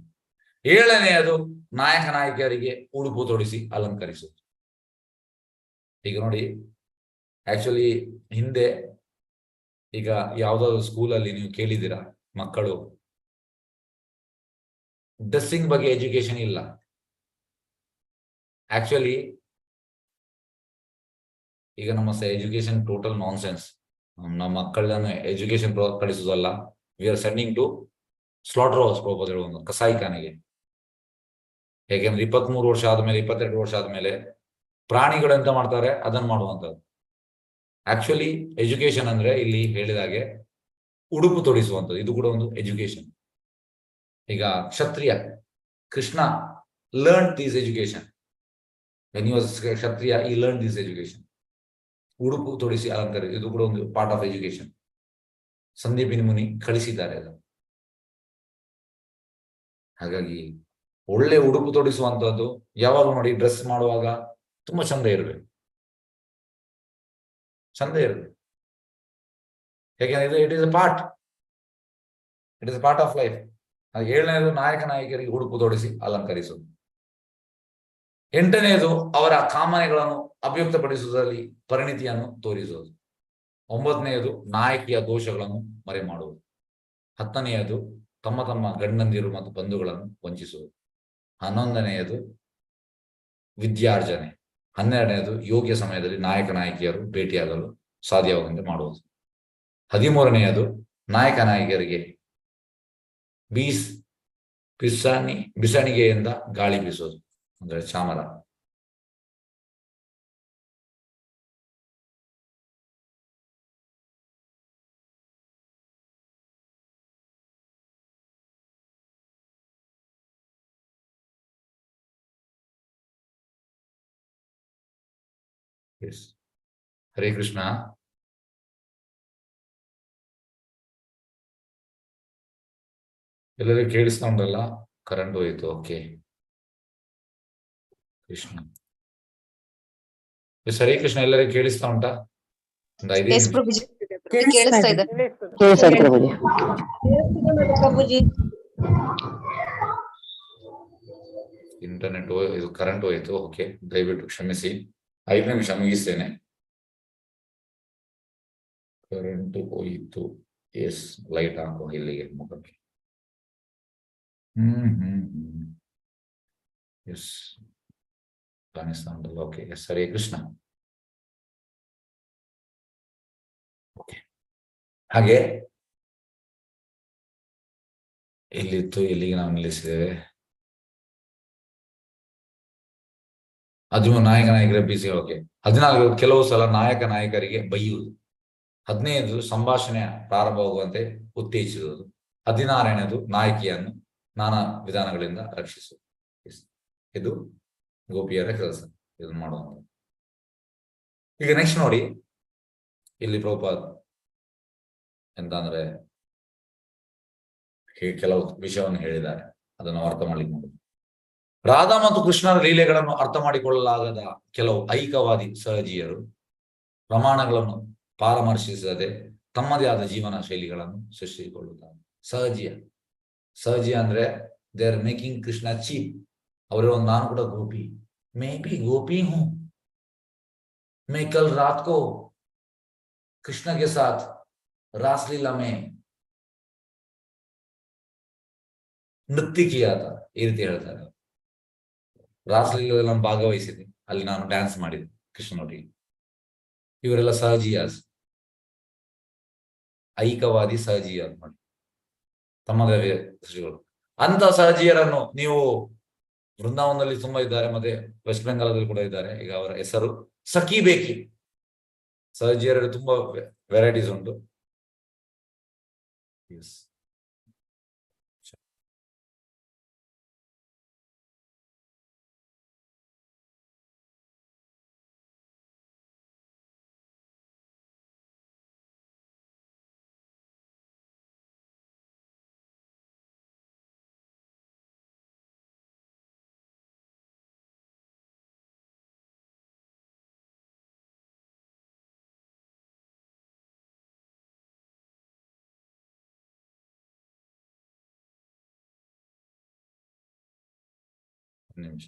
7ನೇಯದು ನಾಯಕ ನಾಯಕಿಯರಿಗೆ ಉಡುಪು ತೊಡಿಸಿ ಅಲಂಕರಿಸುವುದು. ಈಗ ನೋಡಿ, ಆಕ್ಚುಲಿ ಹಿಂದೆ ಈಗ ಯಾವ್ದಾದ್ರು ಸ್ಕೂಲಲ್ಲಿ ನೀವು ಕೇಳಿದ್ದೀರಾ, ಮಕ್ಕಳು ಡ್ರೆಸ್ಸಿಂಗ್ ಬಗ್ಗೆ ಎಜುಕೇಶನ್ ಇಲ್ಲ. ಆಕ್ಚುಲಿ ಈಗ ನಮ್ಮ ಎಜುಕೇಶನ್ ಟೋಟಲ್ ನಾನ್ಸೆನ್ಸ್. ನಮ್ಮ ಮಕ್ಕಳನ್ನು ಎಜುಕೇಶನ್ ಕಳಿಸುವುದಲ್ಲ, we are sending to slaughterhouse purpose ಹೇಳುವ ಕಸಾಯಿಖಾನೆಗೆ. ಯಾಕೆಂದ್ರೆ 23 ವರ್ಷ ಆದ್ಮೇಲೆ, 22 ವರ್ಷ ಆದ್ಮೇಲೆ ಪ್ರಾಣಿಗಳು ಎಂತ ಮಾಡ್ತಾರೆ ಅದನ್ನು ಮಾಡುವಂಥದ್ದು. ಆಕ್ಚುಲಿ ಎಜುಕೇಶನ್ ಅಂದ್ರೆ ಇಲ್ಲಿ ಹೇಳಿದಾಗೆ ಉಡುಪು ತೊಡಿಸುವಂಥದ್ದು, ಇದು ಕೂಡ ಒಂದು ಎಜುಕೇಶನ್. ಈಗ kshatriya Krishna learn this education. When you was kshatriya ಈ ಲರ್ನ್ ದಿಸ್ ಎಜುಕೇಶನ್. ಉಡುಪು ತೊಡಿಸಿ ಅಲಂಕಾರ, ಇದು ಕೂಡ ಒಂದು ಪಾರ್ಟ್ ಆಫ್ ಎಜುಕೇಶನ್. ಸಂದೀಪಿನಿ ಮುನಿ ಕಳಿಸಿದ್ದಾರೆ ಅದು. ಹಾಗಾಗಿ ಒಳ್ಳೆ ಉಡುಪು ತೊಡಿಸುವಂತದ್ದು ಯಾವಾಗ ನೋಡಿ, ಡ್ರೆಸ್ ಮಾಡುವಾಗ ತುಂಬಾ ಚಂದ ಇರಬೇಕು, ಯಾಕೆಂದ್ರೆ it is a part of life. 7ನೇದು ನಾಯಕ ನಾಯಕಿಯರಿಗೆ ಉಡುಪು ತೊಡಿಸಿ ಅಲಂಕರಿಸುವುದು. 8ನೇದು ಅವರ ಕಾಮನೆಗಳನ್ನು ಅಭಿವ್ಯಕ್ತಪಡಿಸುವುದರಲ್ಲಿ ಪರಿಣಿತಿಯನ್ನು ತೋರಿಸುವುದು. 9ನೇದು ನಾಯಕಿಯ ದೋಷಗಳನ್ನು ಮರೆ ಮಾಡುವುದು. 10ನೇಯದು ತಮ್ಮ ತಮ್ಮ ಗಂಡಂದಿರು ಮತ್ತು ಬಂಧುಗಳನ್ನು ವಂಚಿಸುವುದು. 11ನೇಯದು ವಿದ್ಯಾರ್ಜನೆ. 12ನೇದು ಯೋಗ್ಯ ಸಮಯದಲ್ಲಿ ನಾಯಕ ನಾಯಕಿಯರು ಭೇಟಿಯಾಗಲು ಸಾಧ್ಯವಾಗುವಂತೆ ಮಾಡುವುದು. 13ನೇಯದು ನಾಯಕ ನಾಯಕಿಯರಿಗೆ ಬಿಸಣಿಗೆಯಿಂದ ಗಾಳಿ ಬೀಸೋದು, ಅಂದ್ರೆ ಚಾಮರ. ಹರೇ ಕೃಷ್ಣ. ಎಲ್ಲರಿಗೂ ಕೇಳಿಸ್ತಾ ಉಂಟಲ್ಲ? ಕರೆಂಟ್ ಹೋಯ್ತು. ಓಕೆ ಕೃಷ್ಣ. ಹರೇ ಕೃಷ್ಣ, ಎಲ್ಲರಿಗೂ ಕೇಳಿಸ್ತಾ ಉಂಟಾ? ಒಂದು 5 ನಿಮಿಷ. ಇಂಟರ್ನೆಟ್ ಇದು ಕರೆಂಟ್ ಹೋಯ್ತು. ಓಕೆ, ದಯವಿಟ್ಟು ಕ್ಷಮಿಸಿ. 5 ನಿಮಿಷ ಮುಗಿಸ್ತೇನೆ. ಕರೆಂಟ್ ಹೋಯಿತು. ಎಸ್, ಲೈಟ್ ಹಾಕುವ ಇಲ್ಲಿಗೆ ಮುಖಕ್ಕೆ. ಎಸ್, ಕಾಣಿಸ್ತಾ ಉಂಟಲ್ಲ? Okay, S, Hare Krishna. Okay, ಹಾಗೆ ಎಲ್ಲಿತ್ತು, ಇಲ್ಲಿಗೆ ನಾವು ನಿಲ್ಲಿಸಿದ್ದೇವೆ. ಅದು ನಾಯಕ ನಾಯಕರ ಬಿಸಿ. ಓಕೆ, 14 ಕೆಲವು ಸಲ ನಾಯಕ ನಾಯಕರಿಗೆ ಬೈಯುವುದು. 15 ಸಂಭಾಷಣೆ ಪ್ರಾರಂಭವಾಗುವಂತೆ ಉತ್ತೇಜಿಸುವುದು. 16ನೇದು ನಾಯಕಿಯನ್ನು ನಾನಾ ವಿಧಾನಗಳಿಂದ ರಕ್ಷಿಸು. ಇದು ಗೋಪಿಯರ ಕೆಲಸ, ಇದನ್ನು ಮಾಡುವಂತ. ಈಗ ನೆಕ್ಸ್ಟ್ ನೋಡಿ, ಇಲ್ಲಿ ಪ್ರಭುಪಾದ್ ಎಂತ ಅಂದ್ರೆ ಕೆಲವು ವಿಷಯವನ್ನು ಹೇಳಿದ್ದಾರೆ, ಅದನ್ನು ಅರ್ಥ ಮಾಡ್ಲಿಕ್ಕೆ ನೋಡಿ. ರಾಧಾ ಮತ್ತು ಕೃಷ್ಣರ ಲೀಲೆಗಳನ್ನು ಅರ್ಥ ಮಾಡಿಕೊಳ್ಳಲಾಗದ ಕೆಲವು ಐಕವಾದಿ ಸಹಜೀಯರು ಪ್ರಮಾಣಗಳನ್ನು ಪರಾಮರ್ಶಿಸದೆ ತಮ್ಮದೇ ಆದ ಜೀವನ ಶೈಲಿಗಳನ್ನು ಸೃಷ್ಟಿಸಿಕೊಳ್ಳುತ್ತಾರೆ. ಸಹಜೀಯ ಅಂದ್ರೆ they are making Krishna cheap. ಅವರೇ ಒಂದು, ನಾನು ಕೂಡ ಗೋಪಿ, ಮೇ ಬಿ ಗೋಪಿ ಹೂं, मैं कल रात को कृष्ण के साथ रासलीला में ನೃತ್ಯ किया था, ಈ ರೀತಿ ಹೇಳ್ತಾರೆ. ರಾಸಲೀಲೆಯಲ್ಲಿ ನಾನು ಭಾಗವಹಿಸಿದೆ, ಅಲ್ಲಿ ನಾನು ಡ್ಯಾನ್ಸ್ ಮಾಡಿದೆ ಕೃಷ್ಣನೊಟ್ಟಿಗೆ. ಇವರೆಲ್ಲ ಸಹಜೀಯಾಸ್, ಐಕವಾದಿ ಸಹಜೀಯ ಮಾಡಿ ತಮ್ಮದೇ ಸೃಷ್ಟಿಗಳು. ಅಂತ ಸಹಜೀಯರನ್ನು ನೀವು ವೃಂದಾವನದಲ್ಲಿ ತುಂಬಾ ಇದ್ದಾರೆ, ಮತ್ತೆ ವೆಸ್ಟ್ ಬೆಂಗಾಲದಲ್ಲಿ ಕೂಡ ಇದ್ದಾರೆ. ಈಗ ಅವರ ಹೆಸರು ಸಖಿ ಬೇಕಿ. ಸಹಜೀಯರಲ್ಲಿ ತುಂಬಾ ವೆರೈಟೀಸ್ ಉಂಟು. ನಿಮಿಷ.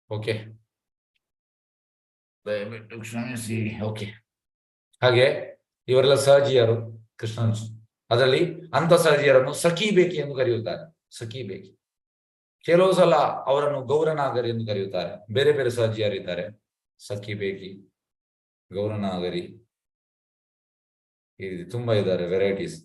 ಓಕೆ, ದಯವಿಟ್ಟು ಕ್ಷಮಿಸಿ. ಓಕೆ, ಹಾಗೆ ಇವರೆಲ್ಲ ಸಹಜೀಯರು ಕೃಷ್ಣನ್. ಅದರಲ್ಲಿ ಅಂತ ಸಹಜೀಯರನ್ನು ಸಖಿ ಬೇಕಿ ಎಂದು ಕರೆಯುತ್ತಾರೆ. ಸಖಿ ಬೇಕಿ. ಕೆಲವು ಸಲ ಅವರನ್ನು ಗೌರನಾಗರಿ ಎಂದು ಕರೆಯುತ್ತಾರೆ. ಬೇರೆ ಬೇರೆ ಸಹಜೀಯರಿದ್ದಾರೆ, ಸಖಿ ಬೇಕಿ, ಗೌರನಾಗರಿ, ಈ ತುಂಬಾ ಇದ್ದಾರೆ ವೆರೈಟೀಸ್.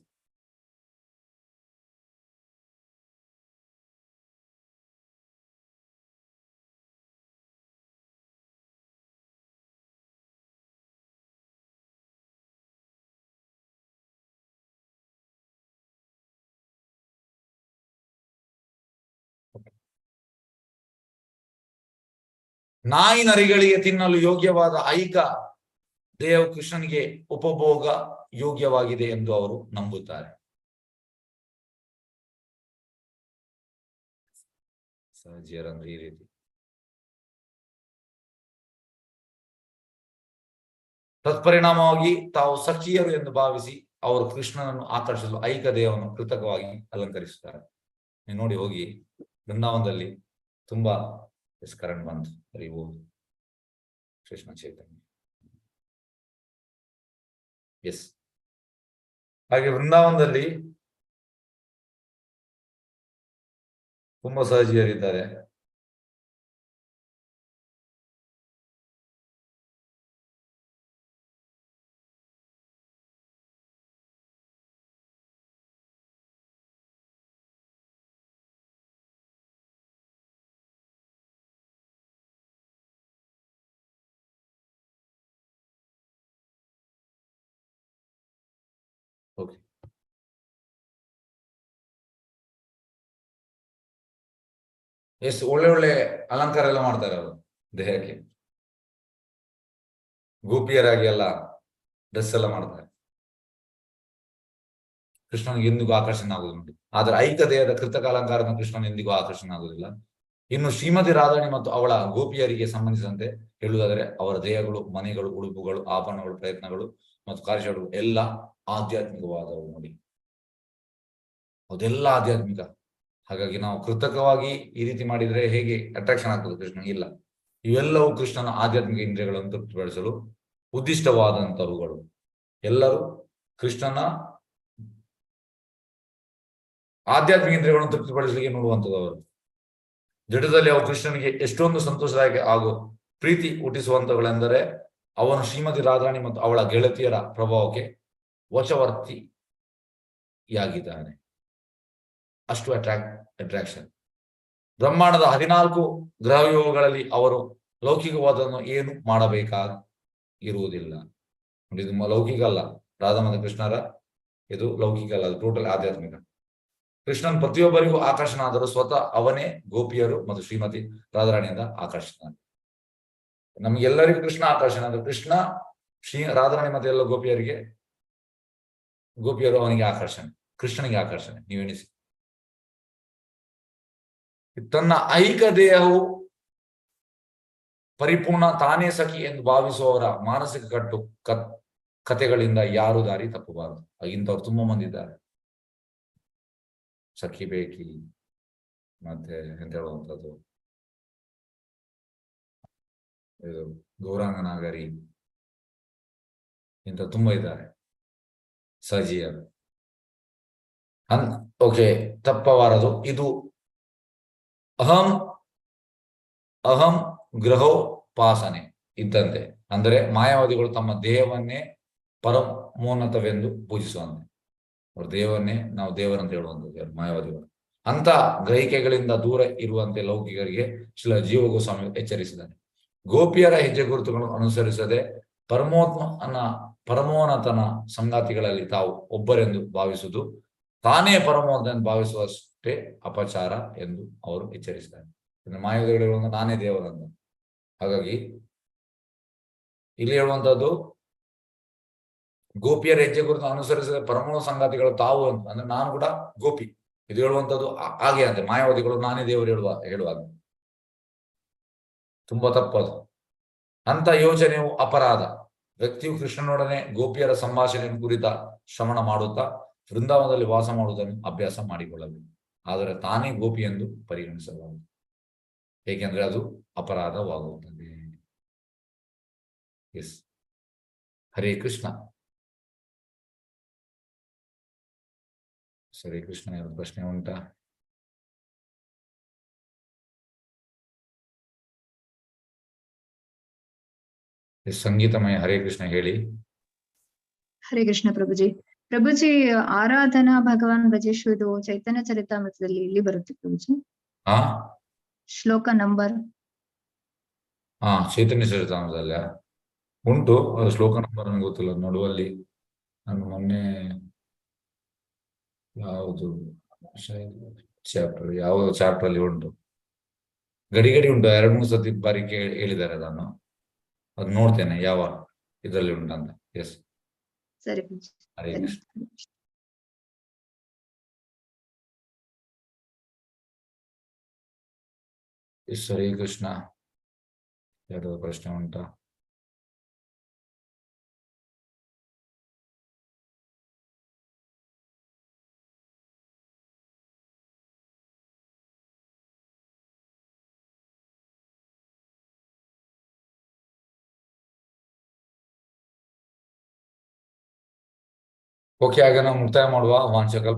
ನಾಯಿ ನರಿಗಳಿಗೆ ತಿನ್ನಲು ಯೋಗ್ಯವಾದ ಐಕ ದೇವ್ ಕೃಷ್ಣನಿಗೆ ಉಪಭೋಗ ಯೋಗ್ಯವಾಗಿದೆ ಎಂದು ಅವರು ನಂಬುತ್ತಾರೆ. ಸಹಜೀಯರಂದ್ರೆ ಈ ರೀತಿ. ತತ್ಪರಿಣಾಮವಾಗಿ ತಾವು ಸಖಿಯರು ಎಂದು ಭಾವಿಸಿ ಅವರು ಕೃಷ್ಣನನ್ನು ಆಕರ್ಷಿಸಲು ಐಕ ದೇವವನ್ನು ಕೃತಕವಾಗಿ ಅಲಂಕರಿಸುತ್ತಾರೆ. ನೀವು ನೋಡಿ ಹೋಗಿ ಬೃಂದಾವನದಲ್ಲಿ ತುಂಬಾ ಕರೆಂಟ್ ಬಂತು. ಹರಿವು ಕೃಷ್ಣ ಚೈತನ್ಯ. ಎಸ್, ಹಾಗೆ ವೃಂದಾವನದಲ್ಲಿ ತುಂಬಾ ಸಹಜೀಯರಿದ್ದಾರೆ. ಓಕೆ, ಎಷ್ಟು ಒಳ್ಳೆ ಒಳ್ಳೆ ಅಲಂಕಾರ ಎಲ್ಲ ಮಾಡ್ತಾರೆ ಅವರು ದೇಹಕ್ಕೆ. ಗೋಪಿಯರಾಗಿ ಎಲ್ಲ ಡ್ರೆಸ್ ಎಲ್ಲ ಮಾಡ್ತಾರೆ. ಕೃಷ್ಣನಿಗೆ ಎಂದಿಗೂ ಆಕರ್ಷಣೆ ಆಗುವುದುಂಟು. ಆದ್ರೆ ಐಕ ದೇಹದ ಕೃತಕ ಅಲಂಕಾರದ ಕೃಷ್ಣನ ಎಂದಿಗೂ ಆಕರ್ಷಣೆ ಆಗುವುದಿಲ್ಲ. ಇನ್ನು ಶ್ರೀಮತಿ ರಾಧಾಣಿ ಮತ್ತು ಅವಳ ಗೋಪಿಯರಿಗೆ ಸಂಬಂಧಿಸಿದಂತೆ ಹೇಳುವುದಾದರೆ ಅವರ ದೇಹಗಳು, ಮನೆಗಳು, ಉಡುಪುಗಳು, ಆಭರಣಗಳು, ಪ್ರಯತ್ನಗಳು ಮತ್ತು ಕಾರ್ಯಚಟುವಟಿಕೆ ಎಲ್ಲ ಆಧ್ಯಾತ್ಮಿಕವಾದವು ನೋಡಿ, ಅದೆಲ್ಲ ಆಧ್ಯಾತ್ಮಿಕ. ಹಾಗಾಗಿ ನಾವು ಕೃತಕವಾಗಿ ಈ ರೀತಿ ಮಾಡಿದ್ರೆ ಹೇಗೆ ಅಟ್ರಾಕ್ಷನ್ ಆಗ್ತದೆ ಕೃಷ್ಣ? ಇಲ್ಲ. ಇವೆಲ್ಲವೂ ಕೃಷ್ಣನ ಆಧ್ಯಾತ್ಮಿಕ ಇಂದ್ರಿಯಗಳನ್ನು ತೃಪ್ತಿಪಡಿಸಲು ಉದ್ದಿಷ್ಟವಾದಂತವುಗಳು. ಎಲ್ಲರೂ ಕೃಷ್ಣನ ಆಧ್ಯಾತ್ಮಿಕ ಇಂದ್ರಿಯಗಳನ್ನು ತೃಪ್ತಿಪಡಿಸಲಿಕ್ಕೆ ನೋಡುವಂಥದ್ದು. ಅವರು ಜಡದಲ್ಲಿ ಅವು ಕೃಷ್ಣನಿಗೆ ಎಷ್ಟೊಂದು ಸಂತೋಷದಾಯಕ ಹಾಗೂ ಪ್ರೀತಿ ಹುಟ್ಟಿಸುವಂತವುಗಳೆಂದರೆ ಅವನು ಶ್ರೀಮತಿ ರಾಧಾರಾಣಿ ಮತ್ತು ಅವಳ ಗೆಳತಿಯರ ಪ್ರಭಾವಕ್ಕೆ ವಶವರ್ತಿಯಾಗಿದ್ದಾನೆ. ಅಷ್ಟು ಅಟ್ರಾಕ್ಷನ್. ಬ್ರಹ್ಮಾಂಡದ 14 ಗ್ರಹಯೋಗಗಳಲ್ಲಿ ಅವರು ಲೌಕಿಕವಾದನ್ನು ಏನು ಮಾಡಬೇಕಾಗಿರುವುದಿಲ್ಲ. ಇದು ಲೌಕಿಕ ಅಲ್ಲ, ರಾಧಾ ಮತ್ತು ಕೃಷ್ಣರ ಇದು ಲೌಕಿಕ ಅಲ್ಲ, ಅದು ಟೋಟಲ್ ಆಧ್ಯಾತ್ಮಿಕ. ಕೃಷ್ಣನ್ ಪ್ರತಿಯೊಬ್ಬರಿಗೂ ಆಕರ್ಷಣ ಆದರೂ ಸ್ವತಃ ಅವನೇ ಗೋಪಿಯರು ಮತ್ತು ಶ್ರೀಮತಿ ರಾಧಾರಾಣಿಯಿಂದ ಆಕರ್ಷಣ. ನಮ್ಗೆಲ್ಲರಿಗೂ ಕೃಷ್ಣ ಆಕರ್ಷಣ ಅಂದ್ರೆ ಕೃಷ್ಣ ರಾಧಾರಾಣಿ ಮತ್ತೆ ಎಲ್ಲ ಗೋಪಿಯರು ಅವನಿಗೆ ಆಕರ್ಷಣೆ, ಕೃಷ್ಣನಿಗೆ ಆಕರ್ಷಣೆ. ನೀವೆಣಿಸಿ. ತನ್ನ ಐಹಿಕ ದೇಹವು ಪರಿಪೂರ್ಣ ತಾನೇ ಸಖಿ ಎಂದು ಭಾವಿಸುವವರ ಮಾನಸಿಕ ಕಥೆಗಳಿಂದ ಯಾರು ದಾರಿ ತಪ್ಪಬಾರದು. ಇಂಥವ್ರು ತುಂಬಾ ಮಂದಿ ಇದ್ದಾರೆ. ಸಖಿ ಬೇಕಿ ಮತ್ತೆ ಎಂತ ಹೇಳುವಂಥದ್ದು, ಇದು ಗೌರಾಂಗನಾಗರಿ, ಇಂಥ ತುಂಬಾ ಇದ್ದಾರೆ. ಸಜಿಯ ಓಕೆ, ತಪ್ಪಬಾರದು. ಇದು ಅಹಂ ಗ್ರಹೋಪಾಸನೆ ಇದ್ದಂತೆ. ಅಂದರೆ ಮಾಯಾವಾದಿಗಳು ತಮ್ಮ ದೇಹವನ್ನೇ ಪರಮೋನ್ನತವೆಂದು ಪೂಜಿಸುವಂತೆ. ಅವ್ರ ದೇವನ್ನೇ ನಾವು ದೇವರಂತ ಹೇಳುವಂಥದ್ದು ಮಾಯಾವಾದಿಗಳು. ಅಂತ ಗ್ರಹಿಕೆಗಳಿಂದ ದೂರ ಇರುವಂತೆ ಲೌಕಿಕರಿಗೆ ಶ್ರೀಲ ಜೀವ ಗೋಸ್ವಾಮಿ ಎಚ್ಚರಿಸಿದ್ದಾನೆ. ಗೋಪಿಯರ ಹೆಜ್ಜೆ ಗುರುತುಗಳನ್ನು ಅನುಸರಿಸದೆ ಪರಮೋನ್ನತನ ಸಂಗಾತಿಗಳಲ್ಲಿ ತಾವು ಒಬ್ಬರೆಂದು ಭಾವಿಸುವುದು ತಾನೇ ಪರಮೋನ್ನತ ಎಂದು ಭಾವಿಸುವಷ್ಟೇ ಅಪಚಾರ ಎಂದು ಅವರು ಎಚ್ಚರಿಸಿದ್ದಾರೆ. ಮಾಯಾವಾದಿಗಳು ನಾನೇ ದೇವರಂತ. ಹಾಗಾಗಿ ಇಲ್ಲಿ ಹೇಳುವಂತದ್ದು ಗೋಪಿಯರ ಹೆಜ್ಜೆ ಗುರುತು ಅನುಸರಿಸಿದ ಪರಮೋನ್ನತ ಸಂಗಾತಿಗಳು ತಾವು ಅಂತ, ಅಂದ್ರೆ ನಾನು ಕೂಡ ಗೋಪಿ. ಇದು ಹೇಳುವಂತದ್ದು ಹಾಗೆ ಅಂತೆ. ಮಾಯಾವಾದಿಗಳು ನಾನೇ ದೇವರು ಹೇಳುವಾಗ ತುಂಬಾ ತಪ್ಪದು. ಅಂತ ಯೋಚನೆಯು ಅಪರಾಧ. ವ್ಯಕ್ತಿಯು ಕೃಷ್ಣನೊಡನೆ ಗೋಪಿಯರ ಸಂಭಾಷಣೆಯನ್ನು ಕುರಿತ ಶ್ರವಣ ಮಾಡುತ್ತಾ ವೃಂದಾವನದಲ್ಲಿ ವಾಸ ಮಾಡುವುದನ್ನು ಅಭ್ಯಾಸ ಮಾಡಿಕೊಳ್ಳಬೇಕು. ಆದರೆ ತಾನೇ ಗೋಪಿ ಎಂದು ಪರಿಗಣಿಸಬಾರದು, ಏಕೆಂದ್ರೆ ಅದು ಅಪರಾಧವಾಗುತ್ತದೆ. ಎಸ್, ಹರೇ ಕೃಷ್ಣ. ಸರಿ, ಕೃಷ್ಣ. ಪ್ರಶ್ನೆ ಉಂಟಾ? ಸಂಗೀತಮಯ ಹರೇ ಕೃಷ್ಣ ಹೇಳಿ. ಹರೇ ಕೃಷ್ಣ ಪ್ರಭುಜಿ. ಪ್ರಭುಜಿ, ಆರಾಧನಾ ಭಗವಾನ್ ಭಜಿಸುವುದು ಚೈತನ್ಯ ಚರಿತಾಮೃತದಲ್ಲಿ ಇಲ್ಲಿ ಬರುತ್ತೆ ಪ್ರಭುಜಿ. ಶ್ಲೋಕ ನಂಬರ್ ಚೈತನ್ಯ ಚರಿತಾಮೃತದಲ್ಲ ಉಂಟು. ಶ್ಲೋಕ ನಂಬರ್ ನನಗೆ ಗೊತ್ತಿಲ್ಲ. ನಡುವಲ್ಲಿ ನಾನು ಮೊನ್ನೆ ಯಾವುದು ಚಾಪ್ಟರ್ ಅಲ್ಲಿ ಉಂಟು, ಗಡಿ ಉಂಟು. 2-3 ಸತಿ ಬಾರಿ ಹೇಳಿದ್ದಾರೆ ಅದನ್ನು. ಅದು ನೋಡ್ತೇನೆ ಯಾವ ಇದರಲ್ಲಿ ಉಂಟಂತ. ಎಸ್, ಸರಿ. ಹರೇ ಕೃಷ್ಣ. ಎಸ್, ಹರೇ ಕೃಷ್ಣ. ಯಾವ್ದಾದ್ರು ಪ್ರಶ್ನೆ ಉಂಟಾ? ಓಕೆ, ಆಗ ನಾವು ಮುಕ್ತಾಯ ಮಾಡುವ. ವಾಂಚಕಲ್ಪ